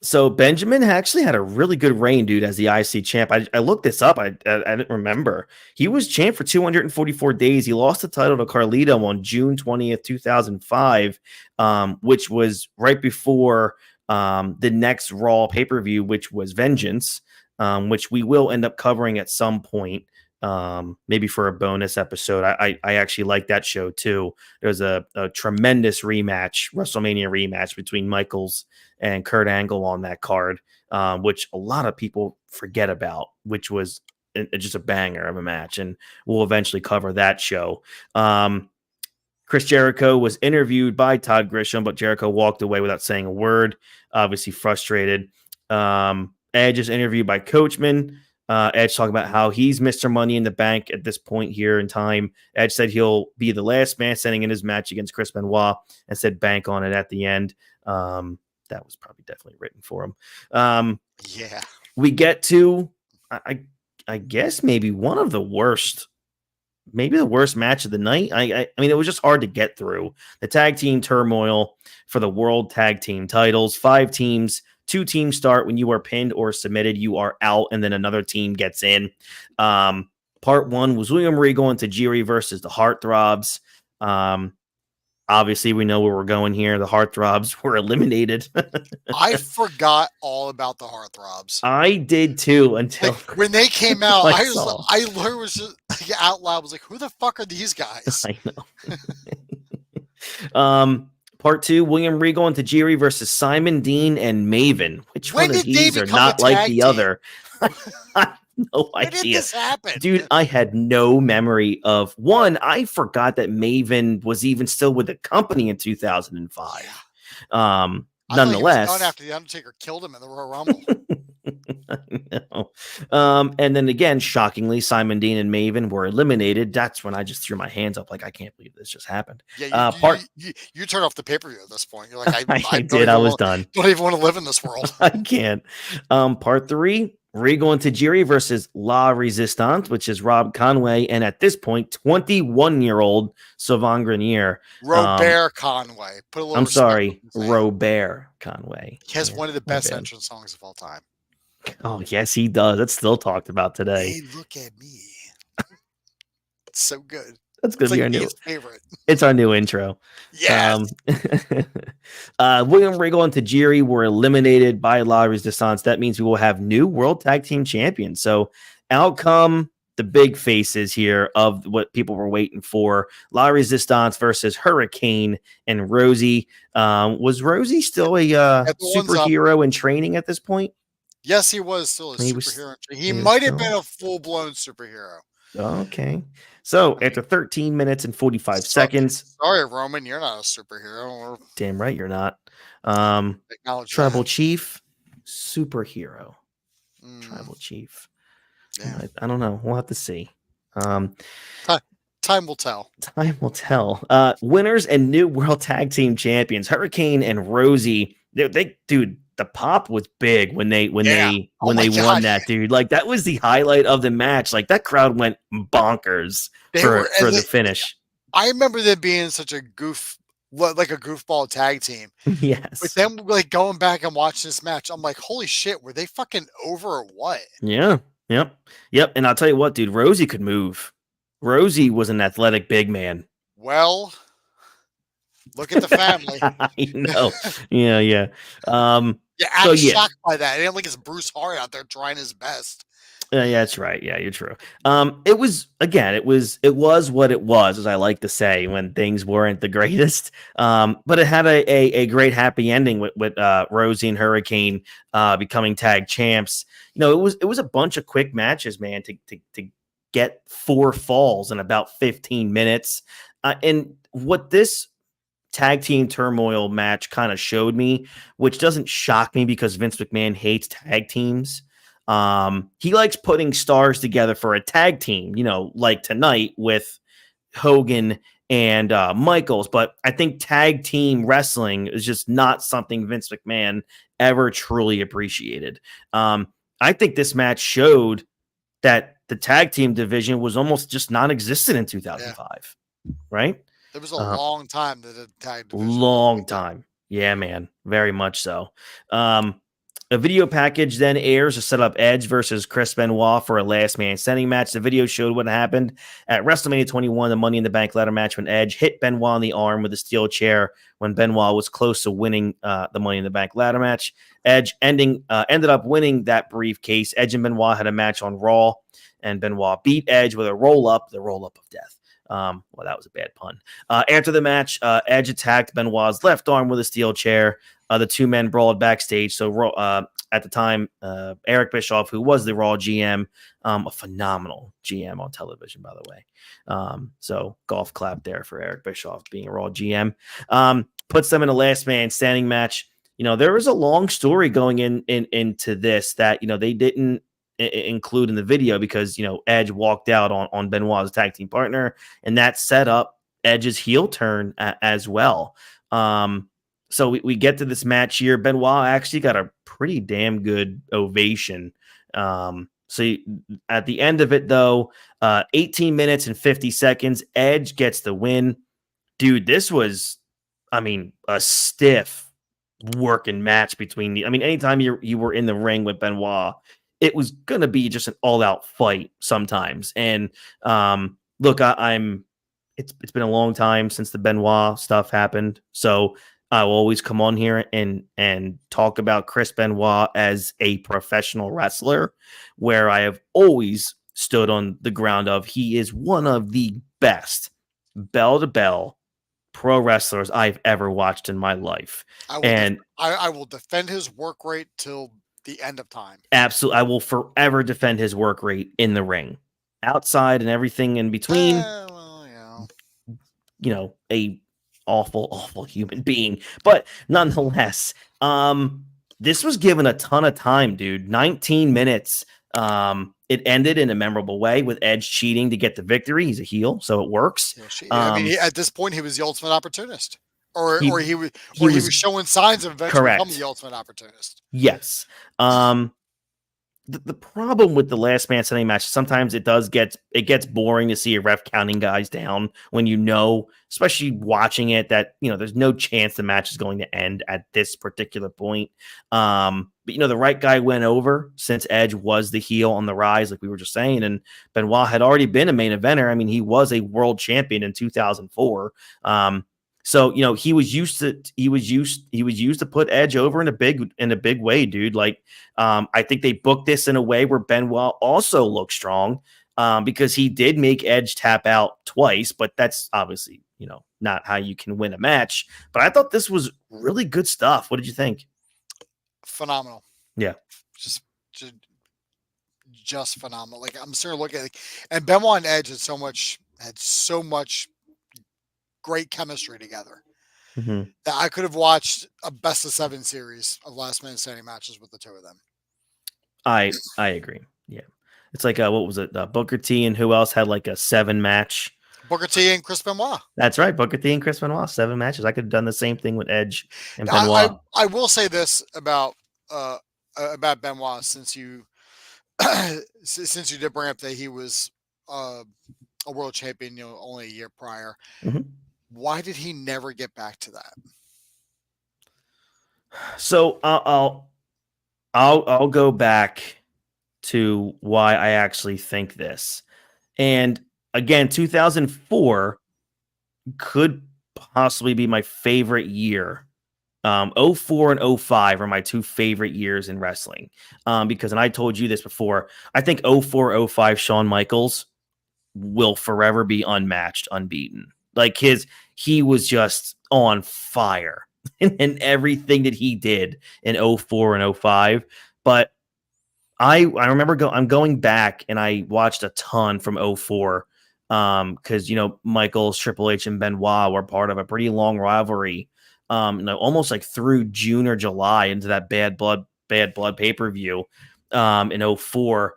So Benjamin actually had a really good reign, dude, as the IC champ. I looked this up. I didn't remember. He was champ for 244 days. He lost the title to Carlito on June 20th, 2005, which was right before the next Raw pay-per-view, which was Vengeance, which we will end up covering at some point, maybe for a bonus episode. I actually like that show too. There's a tremendous rematch, WrestleMania rematch between Michaels and Kurt Angle on that card, which a lot of people forget about, which was just a banger of a match, and we'll eventually cover that show. Chris Jericho was interviewed by Todd Grisham, but Jericho walked away without saying a word, obviously frustrated. Edge is interviewed by Coachman. Edge talking about how he's Mr. Money in the Bank at this point here in time. Edge said he'll be the last man standing in his match against Chris Benoit, and said bank on it at the end. That was probably definitely written for him. Yeah. We get to, I guess, maybe one of the worst, maybe the worst match of the night. I mean, it was just hard to get through. The tag team turmoil for the world tag team titles. 5 teams, 2 teams start. When you are pinned or submitted, you are out, and then another team gets in. Part 1 was William Regal and Tajiri versus the Heartthrobs. Obviously, we know where we're going here. The Heartthrobs were eliminated. I forgot all about the Heartthrobs. I did too until when they came out. I literally was just out loud. Was like, "Who the fuck are these guys?" I know. Part 2: William Regal and Tajiri versus Simon Dean and Maven. Which one of these are not like the other? No idea. When did this happen? Dude, I had no memory of one. I forgot that Maven was even still with the company in 2005. Yeah. Nonetheless, done after the Undertaker killed him in the Royal Rumble. I know. And then again, shockingly, Simon Dean and Maven were eliminated. That's when I just threw my hands up, like, I can't believe this just happened. Yeah, you turn off the pay-per-view at this point. You're like, I did. I was done. Don't even want to live in this world. I can't. Part 3: Regal and Tajiri versus La Resistance, which is Rob Conway, and at this point, 21-year-old Sylvain Grenier. Robert Conway. Put a little. I'm sorry, Robert Conway. He has one of the best entrance songs of all time. Oh, yes, he does. That's still talked about today. Hey, look at me. It's so good. That's going to be like our new favorite. It's our new intro. Yes. William Regal and Tajiri were eliminated by La Resistance. That means we will have new World Tag Team Champions. So out come the big faces here of what people were waiting for. La Resistance versus Hurricane and Rosie. Was Rosie still a superhero in training at this point? Yes, he was still a superhero. He might have been a full-blown superhero. Okay. So after 13 minutes and 45 seconds. Sorry, Roman, you're not a superhero. Damn right you're not. Tribal Chief, superhero. Tribal Chief. Yeah. I don't know. We'll have to see. Time will tell. Time will tell. Winners and new World Tag Team Champions, Hurricane and Rosie. Dude, the pop was big when they won that, dude. Like, that was the highlight of the match. Like, that crowd went bonkers for the finish. I remember them being such a goofball tag team. Yes. But then, like, going back and watching this match, I'm like, holy shit, were they fucking over or what? Yeah. Yep. And I'll tell you what, dude, Rosie could move. Rosie was an athletic big man. Well, look at the family. I know. Yeah. I'm shocked by that. It ain't like it's Bruce Hart out there trying his best. Yeah, that's right. Yeah, you're true. It was what it was, as I like to say, when things weren't the greatest. But it had a great happy ending with Rosie and Hurricane becoming tag champs. You know, it was a bunch of quick matches, man, to get 4 falls in about 15 minutes. And what this tag team turmoil match kind of showed me, which doesn't shock me because Vince McMahon hates tag teams. He likes putting stars together for a tag team, you know, like tonight with Hogan and Michaels. But I think tag team wrestling is just not something Vince McMahon ever truly appreciated. I think this match showed that the tag team division was almost just non-existent in 2005, right? It was a long time that the tag division. Long time. Yeah, man. Very much so. A video package then airs to set up Edge versus Chris Benoit for a last man standing match. The video showed what happened at WrestleMania 21, the Money in the Bank ladder match, when Edge hit Benoit in the arm with a steel chair when Benoit was close to winning the Money in the Bank ladder match. Edge ended up winning that briefcase. Edge and Benoit had a match on Raw, and Benoit beat Edge with a roll-up, the roll-up of death. Well, that was a bad pun. After the match, Edge attacked Benoit's left arm with a steel chair. The two men brawled backstage. So at the time, Eric Bischoff, who was the Raw GM, a phenomenal GM on television, by the way. So golf clap there for Eric Bischoff being a Raw GM. Puts them in a last man standing match. There was a long story going into this that, they didn't include in the video because, Edge walked out on Benoit's tag team partner, and that set up Edge's heel turn as well. So we get to this match here. Benoit actually got a pretty damn good ovation. At the end of it, though, 18 minutes and 50 seconds, Edge gets the win. Dude, this was, a stiff working match between anytime you were in the ring with Benoit, it was going to be just an all-out fight sometimes. And look, it's been a long time since the Benoit stuff happened, so I will always come on here and talk about Chris Benoit as a professional wrestler, where I have always stood on the ground of he is one of the best bell-to-bell pro wrestlers I've ever watched in my life. I will defend his work rate till the end of time. Absolutely. I will forever defend his work rate in the ring, outside and everything in between. A awful human being, but nonetheless, this was given a ton of time, dude. 19 minutes. It ended in a memorable way with Edge cheating to get the victory. He's a heel, so it works. At this point, he was the ultimate opportunist, or he was showing signs of eventually becoming the ultimate opportunist. Yes. The problem with the last man standing match, sometimes it gets boring to see a ref counting guys down when especially watching it, that there's no chance the match is going to end at this particular point. But the right guy went over since Edge was the heel on the rise, like we were just saying, and Benoit had already been a main eventer. He was a world champion in 2004. So he was used to put Edge over in a big way, dude. I think they booked this in a way where Benoit also looked strong, because he did make Edge tap out twice, but that's obviously not how you can win a match. But I thought this was really good stuff. What did you think? Phenomenal. Yeah, just phenomenal. I'm sort of looking at and Benoit and Edge had so much great chemistry together that I could have watched a best of 7 series of last man standing matches with the two of them. I agree. Yeah, it's like what was it? Booker T and who else had like a 7 match? Booker T and Chris Benoit. That's right, Booker T and Chris Benoit, 7 matches. I could have done the same thing with Edge and Benoit. I will say this about Benoit, since you did bring up that he was a world champion, only a year prior. Why did he never get back to that? So I'll go back to why I actually think this. And again, 2004 could possibly be my favorite year. 04 and 05 are my 2 favorite years in wrestling. Because, and I told you this before, I think 04, 05 Shawn Michaels will forever be unmatched, unbeaten. He was just on fire in everything that he did in 04 and 05. But I remember I'm going back and I watched a ton from 04 because, Michaels, Triple H, and Benoit were part of a pretty long rivalry, almost like through June or July into that Bad Blood pay-per-view in 04.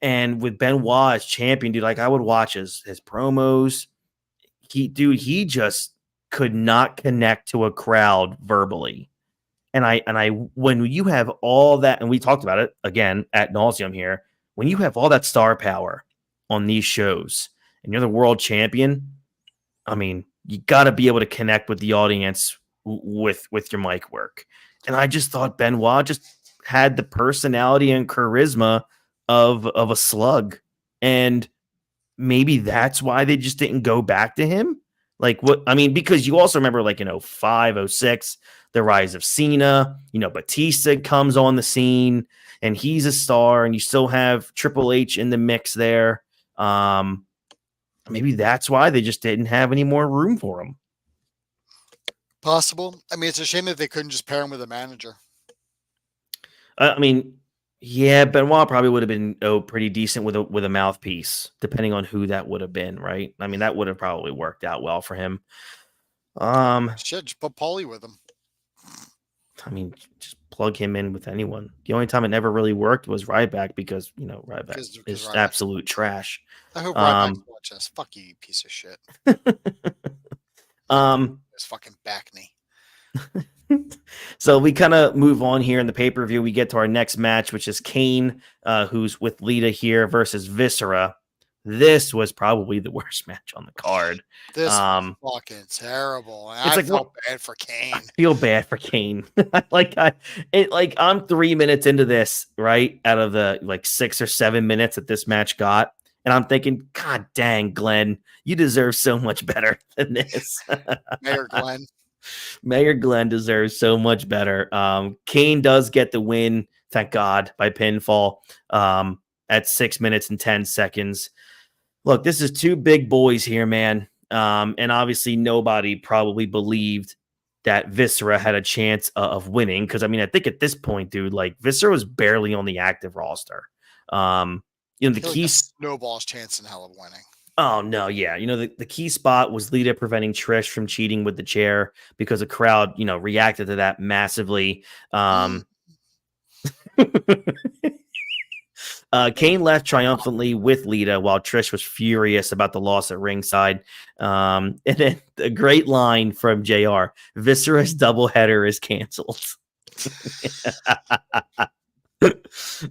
And with Benoit as champion, dude, I would watch his promos. He just could not connect to a crowd verbally. And I when you have all that, and we talked about it again ad nauseum here, when you have all that star power on these shows and you're the world champion, you got to be able to connect with the audience with your mic work. And I just thought Benoit had the personality and charisma of a slug. And maybe that's why they just didn't go back to him. Like what, I mean, because you also remember like in 05, 06, the rise of Cena, Batista comes on the scene and he's a star, and you still have Triple H in the mix there. Maybe that's why they just didn't have any more room for him. Possible. I mean, it's a shame that they couldn't just pair him with a manager. I mean, yeah, Benoit probably would have been pretty decent with a mouthpiece, depending on who that would have been, right? I mean, that would have probably worked out well for him. Shit, just put Paulie with him. I mean, just plug him in with anyone. The only time it never really worked was Ryback because Ryback is Ryback. absolute trash. I hope Ryback watches this. Fuck you, piece of shit. It's fucking back knee. So we kind of move on here in the pay-per-view. We get to our next match, which is Kane, who's with Lita here versus Viscera. This was probably the worst match on the card. This was fucking terrible. And I felt bad for Kane. I feel bad for Kane. I'm 3 minutes into this, right? Out of the 6 or 7 minutes that this match got. And I'm thinking, God dang, Glenn, you deserve so much better than this. Mayor Glenn deserves so much better. Kane does get the win, thank God, by pinfall at 6 minutes and 10 seconds. Look, this is two big boys here, man. And obviously nobody probably believed that Viscera had a chance of winning. Because, I mean, I think at this point, dude, Viscera was barely on the active roster. The key snowball's chance in hell of winning. Oh, no, yeah. The key spot was Lita preventing Trish from cheating with the chair because the crowd, reacted to that massively. Kane left triumphantly with Lita while Trish was furious about the loss at ringside. And then the great line from JR, Viscera's doubleheader is canceled.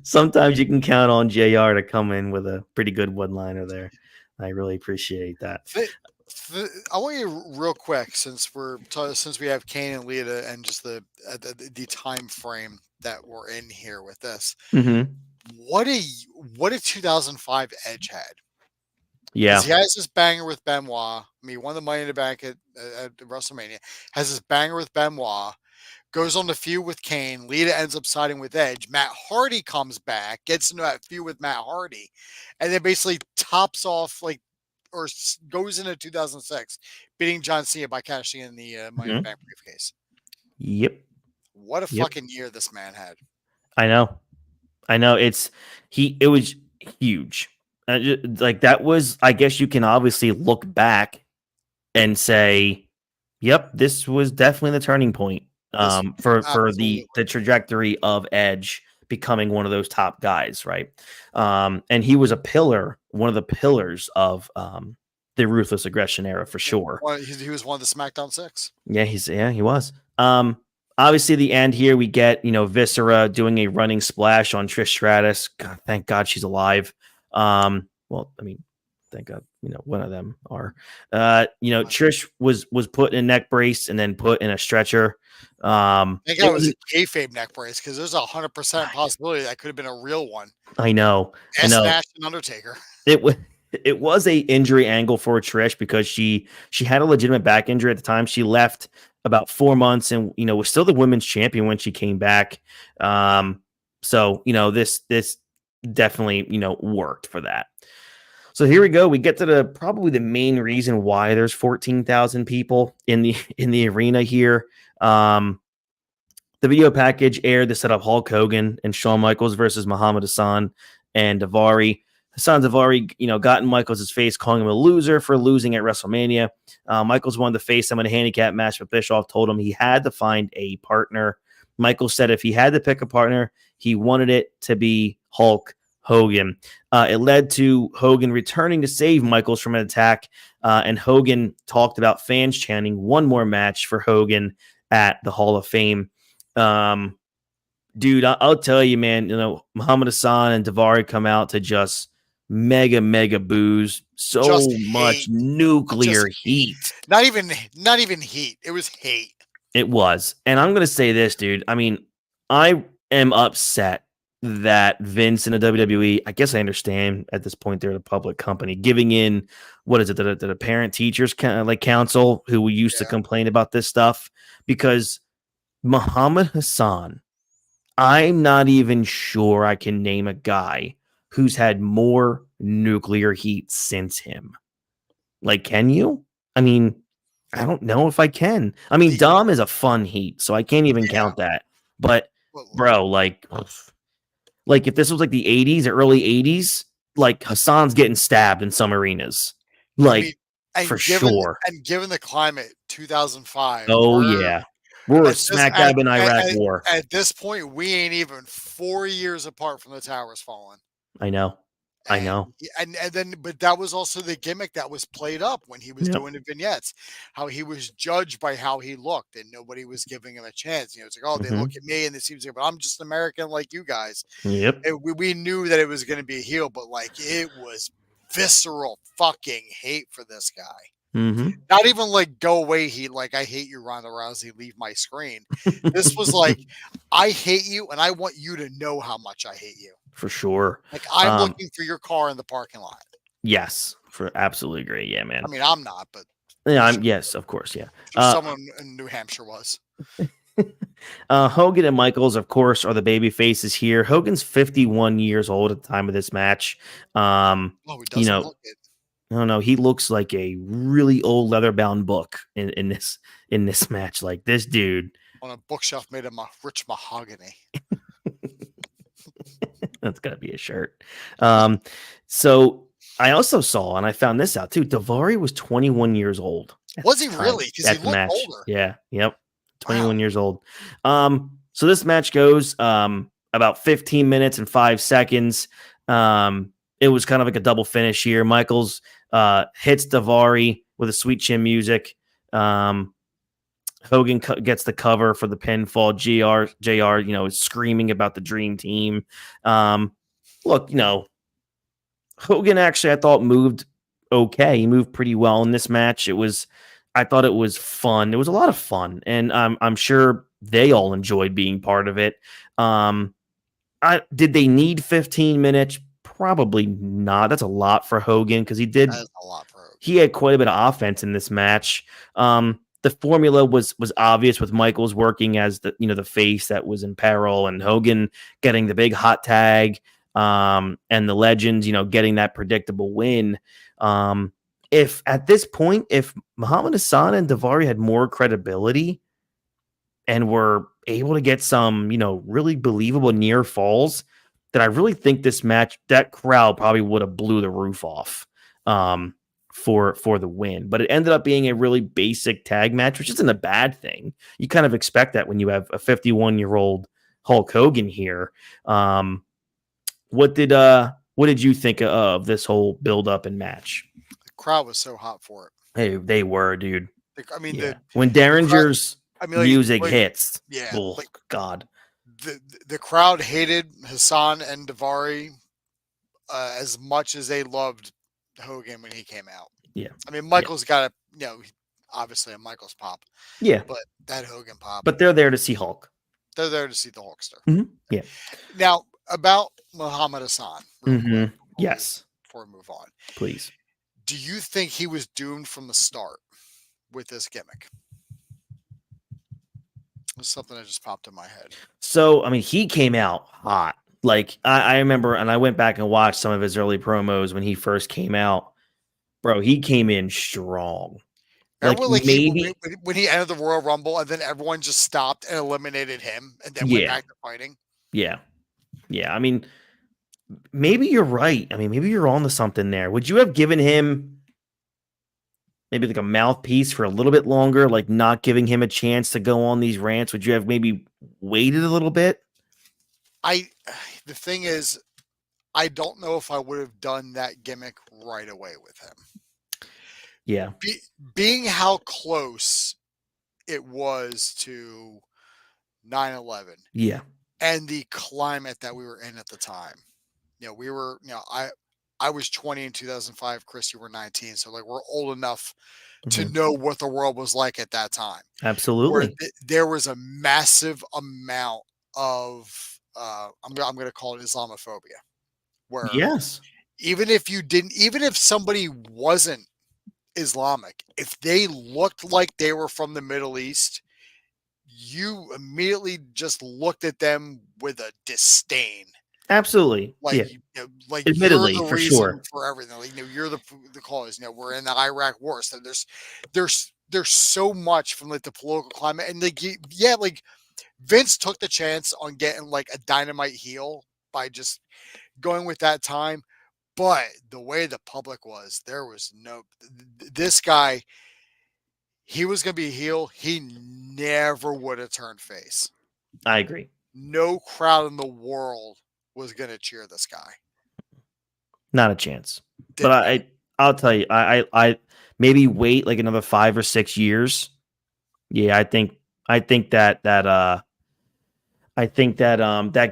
Sometimes you can count on JR to come in with a pretty good one-liner there. I really appreciate that. I want you real quick, since we have Kane and Lita and just the time frame that we're in here with this. Mm-hmm. What a 2005 Edge had. Yeah, he has this banger with Benoit. I mean, he won the Money in the Bank at WrestleMania. Has this banger with Benoit. Goes on the feud with Kane. Lita ends up siding with Edge. Matt Hardy comes back, gets into that feud with Matt Hardy, and then basically tops off or goes into 2006, beating John Cena by cashing in the Money in the Bank briefcase. Yep. What a fucking year this man had. I know. It was huge. That was, I guess you can obviously look back and say, yep, this was definitely the turning point. For the trajectory of Edge becoming one of those top guys, right? And he was one of the pillars of the Ruthless Aggression era for sure. He was one of the SmackDown 6. Yeah, he was. Obviously, the end here, we get Viscera doing a running splash on Trish Stratus. God, thank God she's alive. Well, I mean, thank God, one of them are. Trish was put in a neck brace and then put in a stretcher. I think it was a kayfabe neck brace because there's 100% possibility that could have been a real one. I know. Nash and Undertaker. It was a injury angle for Trish because she had a legitimate back injury at the time. She left about 4 months and was still the women's champion when she came back. So this definitely worked for that. So here we go. We get to probably the main reason why there's 14,000 people in the arena here. The video package aired to set up Hulk Hogan and Shawn Michaels versus Muhammad Hassan and Daivari. Hassan Daivari, got in Michaels' face, calling him a loser for losing at WrestleMania. Michaels wanted to face him in a handicap match, but Bischoff told him he had to find a partner. Michaels said if he had to pick a partner, he wanted it to be Hulk Hogan. It led to Hogan returning to save Michaels from an attack, and Hogan talked about fans chanting one more match for Hogan at the Hall of Fame. Dude, I'll tell you, man, Muhammad Hassan and Daivari come out to just mega boos. So much nuclear heat. Not even heat. It was hate. It was. And I'm going to say this, dude. I mean, I am upset that Vince and the WWE, I guess I understand at this point they're the public company, giving in, what is it, the parent teachers council who we used to complain about this stuff, because Muhammad Hassan, I'm not even sure I can name a guy who's had more nuclear heat since him. Like, can you? I mean, I don't know if I can. I mean, Dom is a fun heat, so I can't even count that. But, bro, like if this was like the 80s or early 80s, like Hassan's getting stabbed in some arenas. Like, for sure. And given the climate, 2005. Oh, yeah. We're smack dab in Iraq war. At this point, we ain't even 4 years apart from the towers falling. I know. And then, but that was also the gimmick that was played up when he was doing the vignettes, how he was judged by how he looked and nobody was giving him a chance. You know, it's like, oh, they look at me and it seems like, but I'm just an American like you guys. Yep. We knew that it was going to be a heel, but like it was visceral fucking hate for this guy. Not even like go away, heat, like I hate you, Ronda Rousey, leave my screen. This was like, I hate you and I want you to know how much I hate you. For sure. Like I'm looking for your car in the parking lot. Yes, for absolutely agree. Yeah, man. I mean, I'm not, but yeah, yes, of course, yeah. Someone in New Hampshire was. Hogan and Michaels, of course, are the baby faces here. Hogan's 51 years old at the time of this match. He doesn't look it. No, he looks like a really old leather-bound book in this match. Like this dude on a bookshelf made of rich mahogany. That's gotta be a shirt. So I also saw, and I found this out too, Daivari was 21 years old. Was he really? Because he looked older. Yeah, yep. 21 years old. So this match goes about 15 minutes and 5 seconds. It was kind of like a double finish here. Michaels hits Daivari with a sweet chin music. Hogan gets the cover for the pinfall. JR, is screaming about the dream team. Look, Hogan actually, I thought, moved okay. He moved pretty well in this match. I thought it was fun. It was a lot of fun, and I'm sure they all enjoyed being part of it. Did they need 15 minutes? Probably not. That's a lot for Hogan because That's a lot for Hogan. He had quite a bit of offense in this match. The formula was obvious with Michaels working as the face that was in peril, and Hogan getting the big hot tag, and the Legends, getting that predictable win. If at this point, if Muhammad Hassan and Daivari had more credibility and were able to get some, really believable near falls, that I really think this match, that crowd probably would have blew the roof off for the win. But it ended up being a really basic tag match, which isn't a bad thing. You kind of expect that when you have a 51-year-old Hulk Hogan here. What did you think of this whole build up and match? The crowd was so hot for it. Hey, they were, dude. I mean, yeah. When Derringer's music hits, yeah, God. The crowd hated Hassan and Daivari as much as they loved Hogan when he came out. Yeah. I mean, Michael's got obviously a Michael's pop. Yeah. But that Hogan pop. But they're there to see Hulk. They're there to see the Hulkster. Mm-hmm. Yeah. Now, about Muhammad Hassan. Yes. Before we move on. Please. Do you think he was doomed from the start with this gimmick? It's something that just popped in my head. So, I mean, he came out hot. Like, I remember, and I went back and watched some of his early promos when he first came out. Bro, he came in strong. When he entered the Royal Rumble and then everyone just stopped and eliminated him and then went back to fighting. Yeah. Yeah. I mean, maybe you're right. I mean, maybe you're on to something there. Would you have given him maybe like a mouthpiece for a little bit longer, like not giving him a chance to go on these rants? Would you have maybe waited a little bit? The thing is, I don't know if I would have done that gimmick right away with him. Yeah. Being how close it was to 9/11. Yeah. And the climate that we were in at the time. I was 20 in 2005. Chris, you were 19. So we're old enough to know what the world was like at that time. Absolutely. There was a massive amount of I'm going to call it Islamophobia, where Yes, even if somebody wasn't Islamic, if they looked like they were from the Middle East, you immediately just looked at them with a disdain. absolutely. Like, Yeah, like you're admittedly, the for reason sure. for everything. Like, you're the cause. We're in the Iraq war, so there's so much from like the political climate, and like like Vince took the chance on getting like a dynamite heel by just going with that time. But the way the public was, there was no this guy. He was going to be a heel. He never would have turned face. I agree. No crowd in the world was going to cheer this guy. Not a chance. Didn't But I'll tell you, I maybe wait like another 5 or 6 years. Yeah, I think that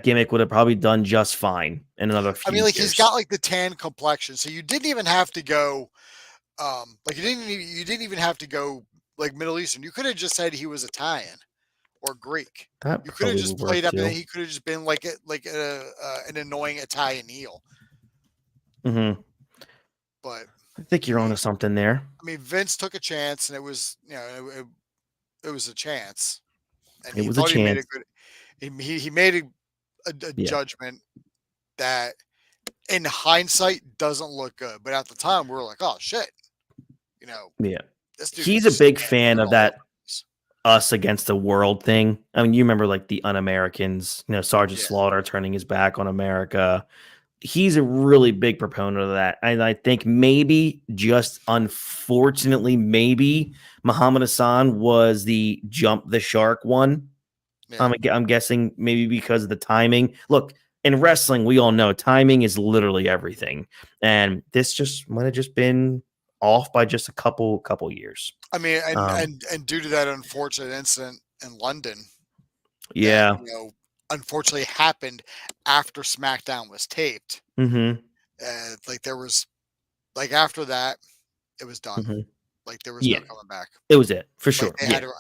gimmick would have probably done just fine in another few I mean, like years. he's got like the tan complexion, so you didn't even have to go. Like you didn't even have to go like Middle Eastern. You could have just said he was Italian or Greek. That You could have probably just would work played up, and then too. he could have just been like an annoying Italian heel. Mm-hmm. But I think you're onto something there. I mean, Vince took a chance, and it was it was a chance, and It he was a thought he made a chance. good. He made a Yeah. judgment that, in hindsight, doesn't look good, but at the time we were like, oh shit, Yeah. this dude. He's can a big stand fan it of all. that us against the world thing. I mean, you remember like the Un-Americans, Sergeant Yeah. Slaughter turning his back on America. He's a really big proponent of that. And I think maybe, just unfortunately, maybe Muhammad Hassan was the jump the shark one. Yeah. I'm guessing maybe because of the timing. Look, in wrestling, we all know timing is literally everything. And this just might have just been off by just a couple years. I mean, and due to that unfortunate incident in London, Yeah. that, unfortunately happened after SmackDown was taped. Mm-hmm. Like there was, like after that, it was done. Mm-hmm. Like there was no coming back. It was it for Like, sure. they had to,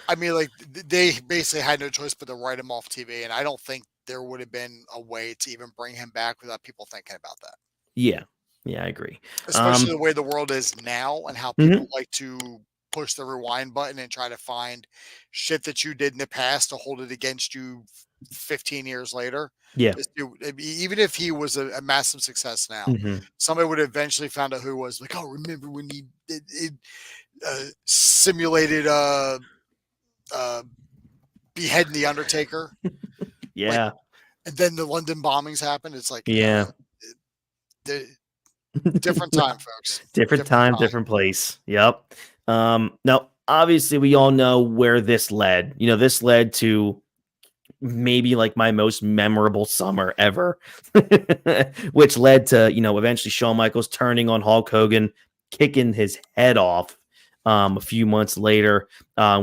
I mean, like they basically had no choice but to write him off TV, and I don't think there would have been a way to even bring him back without people thinking about that. Yeah, I agree. Especially the way the world is now, and how people like to push the rewind button and try to find shit that you did in the past to hold it against you 15 years later. Yeah. Even if he was a massive success now, somebody would have eventually found out who was like, oh, remember when he simulated beheading the Undertaker? Yeah. Like, and then the London bombings happened. It's like, different time, folks. Different time, different place. Yep. Now, obviously, we all know where this led. This led to maybe like my most memorable summer ever, which led to, eventually Shawn Michaels turning on Hulk Hogan, kicking his head off a few months later,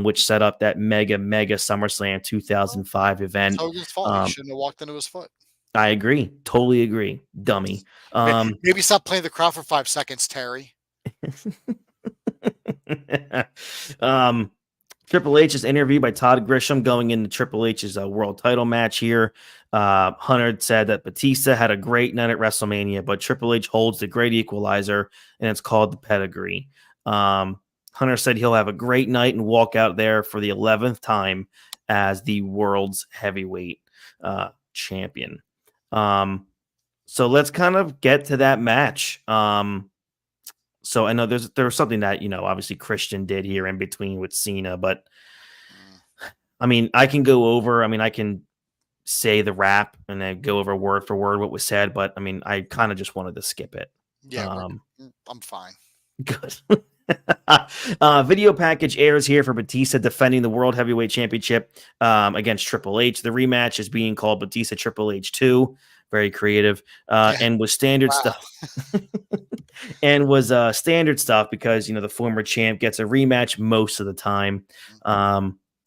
which set up that mega SummerSlam 2005 event. Hogan's fault. He shouldn't have walked into his foot. I agree. Totally agree. Dummy. Maybe stop playing the crowd for 5 seconds, Terry. Triple H is interviewed by Todd Grisham going into Triple H's world title match here. Hunter said that Batista had a great night at WrestleMania, but Triple H holds the great equalizer, and it's called the pedigree. Hunter said he'll have a great night and walk out there for the 11th time as the world's heavyweight champion. So let's kind of get to that match. So I know there was something that, obviously Christian did here in between with Cena, but I mean, I can say the rap and then go over word for word what was said, but I mean, I kind of just wanted to skip it. Yeah, I'm fine. Good. Video package airs here for Batista defending the World Heavyweight Championship against Triple H. The rematch is being called Batista Triple H 2. Very creative. And was standard stuff. And was standard stuff because, the former champ gets a rematch most of the time.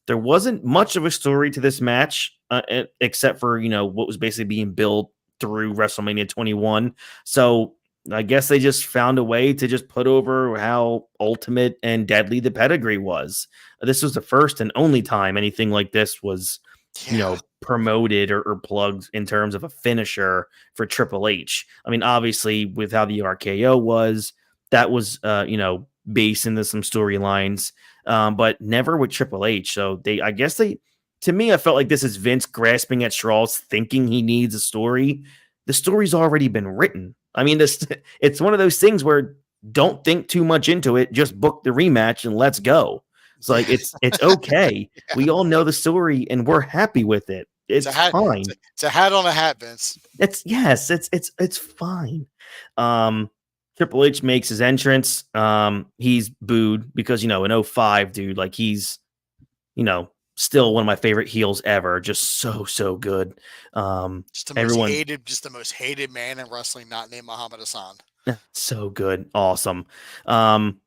There wasn't much of a story to this match except for, what was basically being built through WrestleMania 21. So I guess they just found a way to just put over how ultimate and deadly the pedigree was. This was the first and only time anything like this was, promoted or plugged in terms of a finisher for Triple H. I mean, obviously, with how the RKO was, that was, based into some storylines, but never with Triple H. So to me, I felt like this is Vince grasping at straws, thinking he needs a story. The story's already been written. I mean, it's one of those things where don't think too much into it. Just book the rematch and let's go. It's like it's okay. Yeah. We all know the story and we're happy with it. It's fine. It's a hat on a hat, Vince. It's fine. Triple H makes his entrance. He's booed because, in 05, dude, like he's, still one of my favorite heels ever. Just so good. Just the most hated man in wrestling, not named Muhammad Hassan. So good. Awesome. And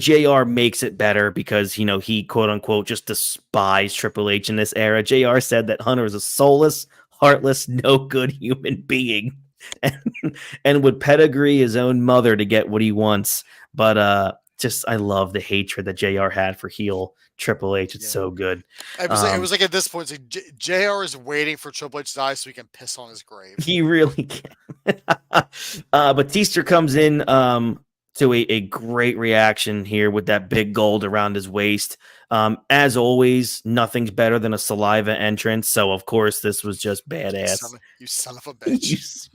JR makes it better because, he quote unquote just despised Triple H in this era. JR said that Hunter is a soulless, heartless, no good human being and would pedigree his own mother to get what he wants. But I love the hatred that JR had for heel Triple H. It's so good. It was like at this point, like JR is waiting for Triple H to die so he can piss on his grave. He really can. Batista comes in to a great reaction here with that big gold around his waist. As always, nothing's better than a saliva entrance. So, of course, this was just badass. You son of a bitch.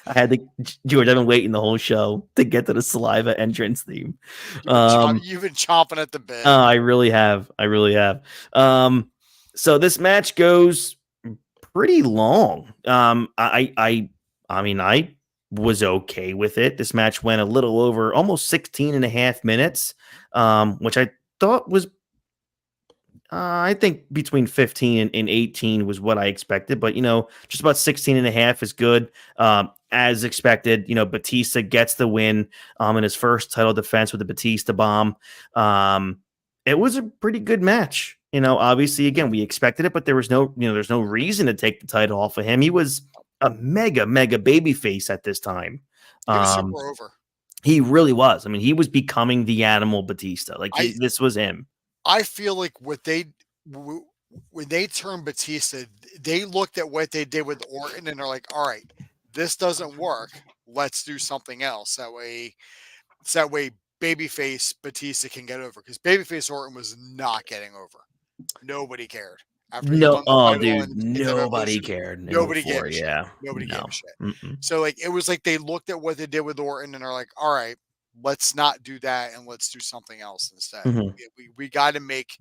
I had to, George, I've been waiting the whole show to get to the saliva entrance theme. You've been chomping at the bit. I really have. So this match goes pretty long. I was okay with it. This match went a little over almost 16 and a half minutes, which I thought was, I think between 15 and 18 was what I expected, but just about 16 and a half is good. As expected, Batista gets the win in his first title defense with the Batista bomb. It was a pretty good match. Obviously, again, we expected it, but there's no reason to take the title off of him. He was a mega baby face at this time. He was super over. He really was. I mean, he was becoming the animal Batista. This was him. I feel like when they turned Batista, they looked at what they did with Orton and they're like, all right, this doesn't work. Let's do something else. That way babyface Batista can get over, because babyface Orton was not getting over. Nobody cared. Nobody cared. Nobody gave a shit. Nobody gave a shit. Mm-mm. So it was like they looked at what they did with Orton and are like, all right, let's not do that and let's do something else instead. Mm-hmm. We got to make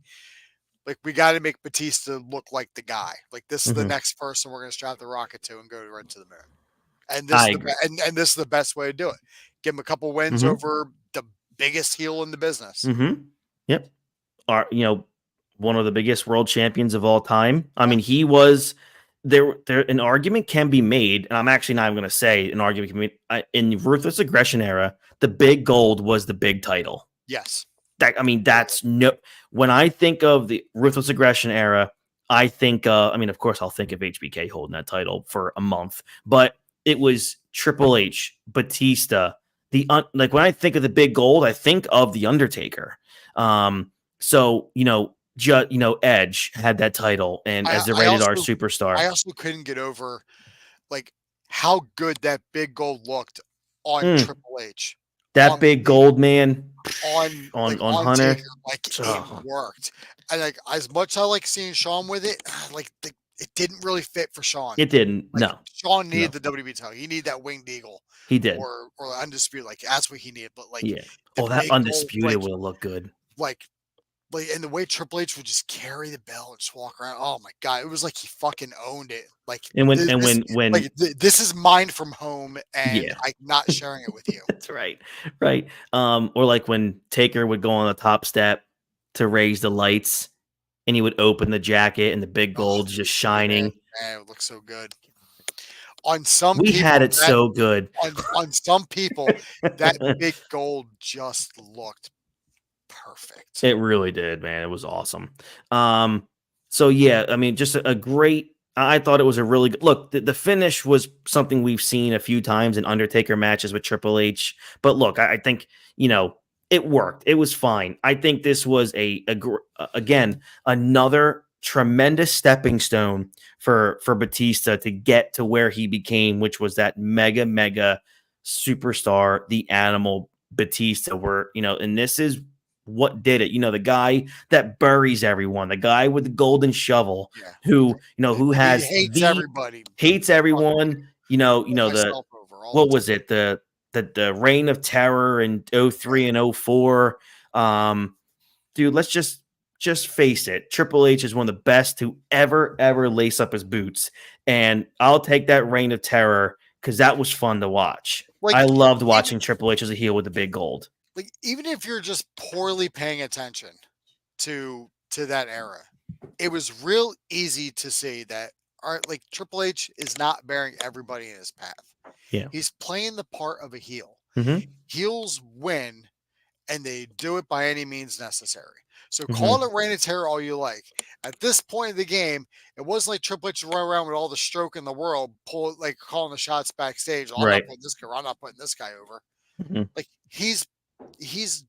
Batista look like the guy. Like this is the next person we're going to strap the rocket to and go right to the moon. And this is the best way to do it. Give him a couple wins over the biggest heel in the business. Mm-hmm. Yep. One of the biggest world champions of all time. I mean, he was there. An argument can be made, and I'm actually not even going to say an argument can be made. In the Ruthless Aggression era, the big gold was the big title. Yes. When I think of the Ruthless Aggression era, I think, of course, I'll think of HBK holding that title for a month, but it was Triple H, Batista. When I think of the big gold, I think of the Undertaker. Edge had that title, and as the rated R superstar. I also couldn't get over how good that big gold looked on Triple H. That big gold man on Hunter. Taker, it worked. And as much as I like seeing Shawn with it, it didn't really fit for Shawn. It didn't. No. Needed the WWE title. He needed that winged eagle. He did. Or Undisputed. That's what he needed. But that Undisputed will look good. And the way Triple H would just carry the bell and just walk around. Oh my God. It was like he fucking owned it. This is mine from home and I'm not sharing it with you. That's right. Right. Or when Taker would go on the top step to raise the lights and he would open the jacket and the big gold's just shining. Man, it looks so good. On some people, had it so good. On some people, that big gold just looked perfect. It really did, man. It was awesome. Just a great. I thought it was a really good look. The finish was something we've seen a few times in Undertaker matches with Triple H. But look, I think it worked. It was fine. I think this was again another tremendous stepping stone for Batista to get to where he became, which was that mega superstar, the Animal Batista, where, and this is what did it. The guy that buries everyone, the guy with the golden shovel, who has he hates everybody, hates everyone. What was it? The reign of terror in 03 and 04. Dude, let's just face it. Triple H is one of the best to ever lace up his boots. And I'll take that reign of terror because that was fun to watch. I loved watching Triple H as a heel with the big gold. Like, even if you're just poorly paying attention to that era, it was real easy to see that Triple H is not bearing everybody in his path. Yeah. He's playing the part of a heel. Mm-hmm. Heels win, and they do it by any means necessary. So call it reign of terror all you like. At this point in the game, it wasn't like Triple H run around with all the stroke in the world, calling the shots backstage. I'm not putting this guy. I'm not putting this guy over. Mm-hmm. Like, he's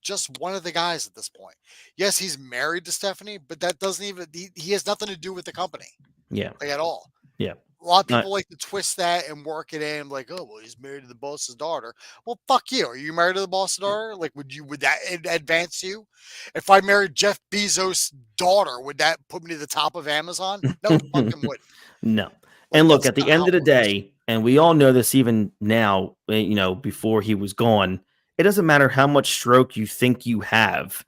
just one of the guys at this point. Yes, he's married to Stephanie, but that doesn't even he has nothing to do with the company. Yeah, at all. Yeah, a lot of people like to twist that and work it in, like, oh well, he's married to the boss's daughter. Well, fuck you. Are you married to the boss's daughter? Like, would that advance you? If I married Jeff Bezos' daughter, would that put me to the top of Amazon? No, fucking wouldn't. No. And look, at the end of the day, and we all know this even now, before he was gone, it doesn't matter how much stroke you think you have.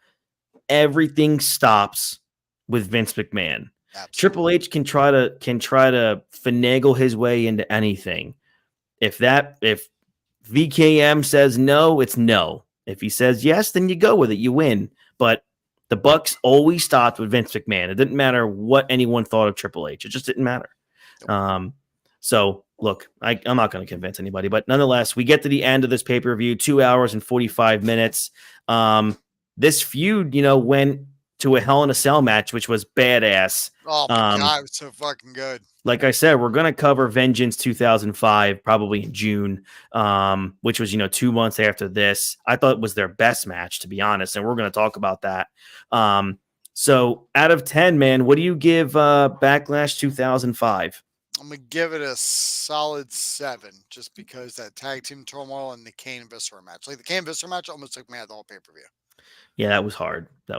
Everything stops with Vince McMahon. Absolutely. Triple H can try to finagle his way into anything. If VKM says no, it's no. If he says yes, then you go with it. You win. But the Bucks always stopped with Vince McMahon. It didn't matter what anyone thought of Triple H. It just didn't matter. So look, I'm not going to convince anybody, but nonetheless, we get to the end of this pay-per-view, 2 hours and 45 minutes. This feud, went to a Hell in a Cell match, which was badass. Oh my God, it was so fucking good. Like I said, we're going to cover Vengeance 2005, probably in June, which was, 2 months after this. I thought it was their best match, to be honest, and we're going to talk about that. So out of 10, man, what do you give Backlash 2005? I'm going to give it a solid 7, just because that tag team turmoil and the Kane and Viscera match. Like, the Kane and Viscera match almost took me out of the whole pay-per-view. Yeah, that was hard. I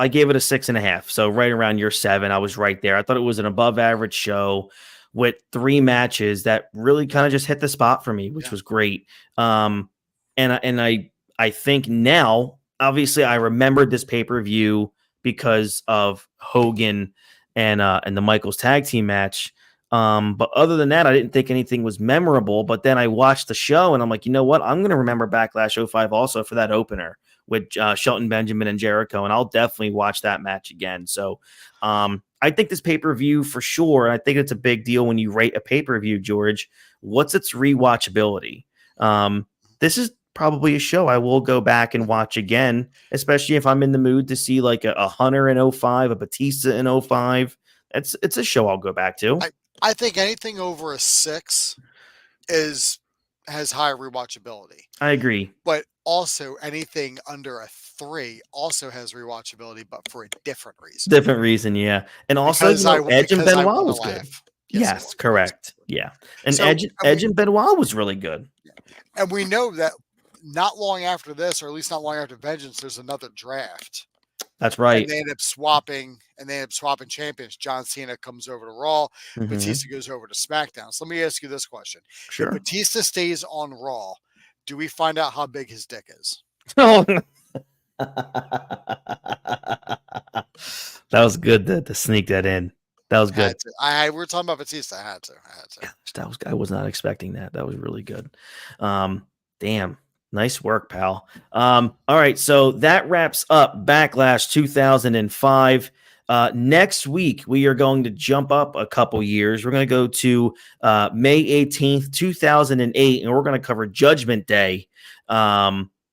gave it a 6.5. So right around your 7, I was right there. I thought it was an above average show with 3 matches that really kind of just hit the spot for me, which was great. And I think now, obviously, I remembered this pay-per-view because of Hogan and the Michaels tag team match. But other than that, I didn't think anything was memorable. But then I watched the show and I'm like, you know what? I'm going to remember Backlash 05 also for that opener with Shelton Benjamin and Jericho. And I'll definitely watch that match again. So I think this pay-per-view for sure. I think it's a big deal when you rate a pay-per-view, George. What's its rewatchability? This is probably a show I will go back and watch again, especially if I'm in the mood to see like a Hunter in 05, a Batista in 05. It's a show I'll go back to. I think anything over a 6 has high rewatchability. I agree. But also anything under a 3 also has rewatchability, but for a different reason. Yeah. And also, Edge and Benoit was good. Yes, correct. Yeah. And so, Edge and Benoit was really good. And we know that not long after this, or at least not long after Vengeance, there's another draft. That's right. And they end up swapping champions. John Cena comes over to Raw. Mm-hmm. Batista goes over to SmackDown. So let me ask you this question. Sure. If Batista stays on Raw, do we find out how big his dick is? Oh, that was good to sneak that in. That was good. We were talking about Batista. I had to. I was not expecting that. That was really good. Damn. Nice work, pal. All right, so that wraps up Backlash 2005. Next week, we are going to jump up a couple years. We're going to go to May 18th, 2008, and we're going to cover Judgment Day,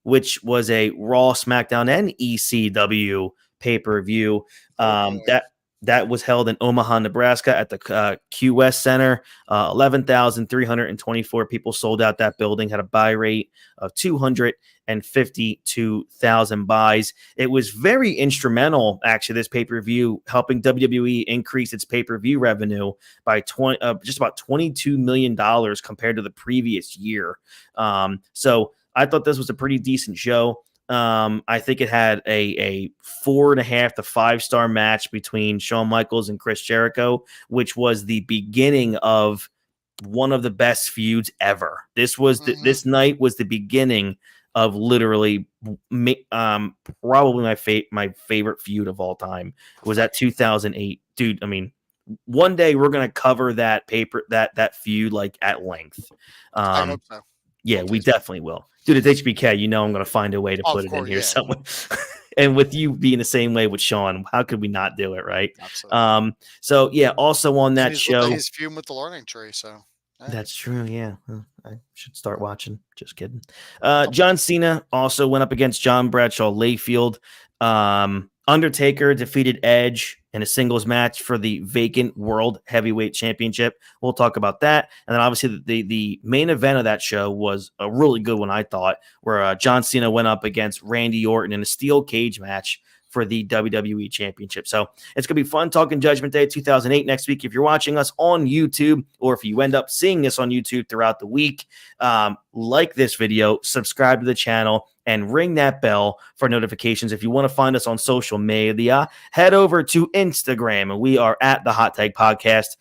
which was a Raw, SmackDown, and ECW pay-per-view. That was held in Omaha, Nebraska at the QS Center. 11,324 people sold out that building, had a buy rate of 252,000 buys. It was very instrumental, actually, this pay-per-view, helping WWE increase its pay-per-view revenue by just about $22 million compared to the previous year. So I thought this was a pretty decent show. I think it had a 4.5 to 5-star match between Shawn Michaels and Chris Jericho, which was the beginning of one of the best feuds ever. This was this night was the beginning of literally probably my favorite feud of all time. It was at 2008, dude. I mean, one day we're gonna cover that feud like at length. I hope so. Yeah, we definitely will. Dude, it's HBK. You know I'm going to find a way to put it in here somewhere. And with you being the same way with Sean, how could we not do it, right? Absolutely. So, yeah, also on that show. He's feuding with the Learning Tree, so. That's true, yeah. I should start watching. Just kidding. John Cena also went up against John Bradshaw Layfield. Undertaker defeated Edge in a singles match for the vacant World Heavyweight Championship. We'll talk about that. And then obviously the main event of that show was a really good one, I thought, where John Cena went up against Randy Orton in a steel cage match for the WWE Championship. So it's going to be fun talking Judgment Day 2008 next week. If you're watching us on YouTube, or if you end up seeing us on YouTube throughout the week, like this video, subscribe to the channel, and ring that bell for notifications. If you want to find us on social media, head over to Instagram, and we are at the Hot Tag Podcast.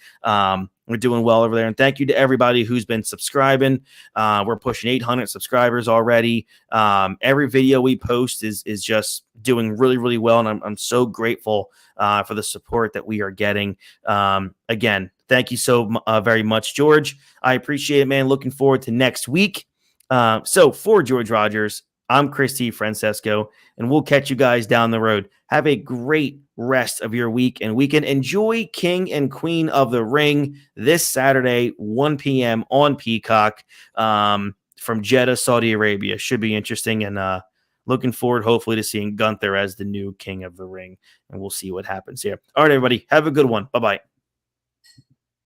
We're doing well over there, and thank you to everybody who's been subscribing. We're pushing 800 subscribers already. Every video we post is just doing really, really well, and I'm so grateful for the support that we are getting. Again, thank you so very much, George. I appreciate it, man. Looking forward to next week. So for George Rogers, I'm Chris T. Francesco, and we'll catch you guys down the road. Have a great rest of your week and weekend. Enjoy King and Queen of the Ring this Saturday, 1 p.m. on Peacock from Jeddah, Saudi Arabia. Should be interesting, and looking forward, hopefully, to seeing Gunther as the new King of the Ring, and we'll see what happens here. All right, everybody, have a good one. Bye-bye.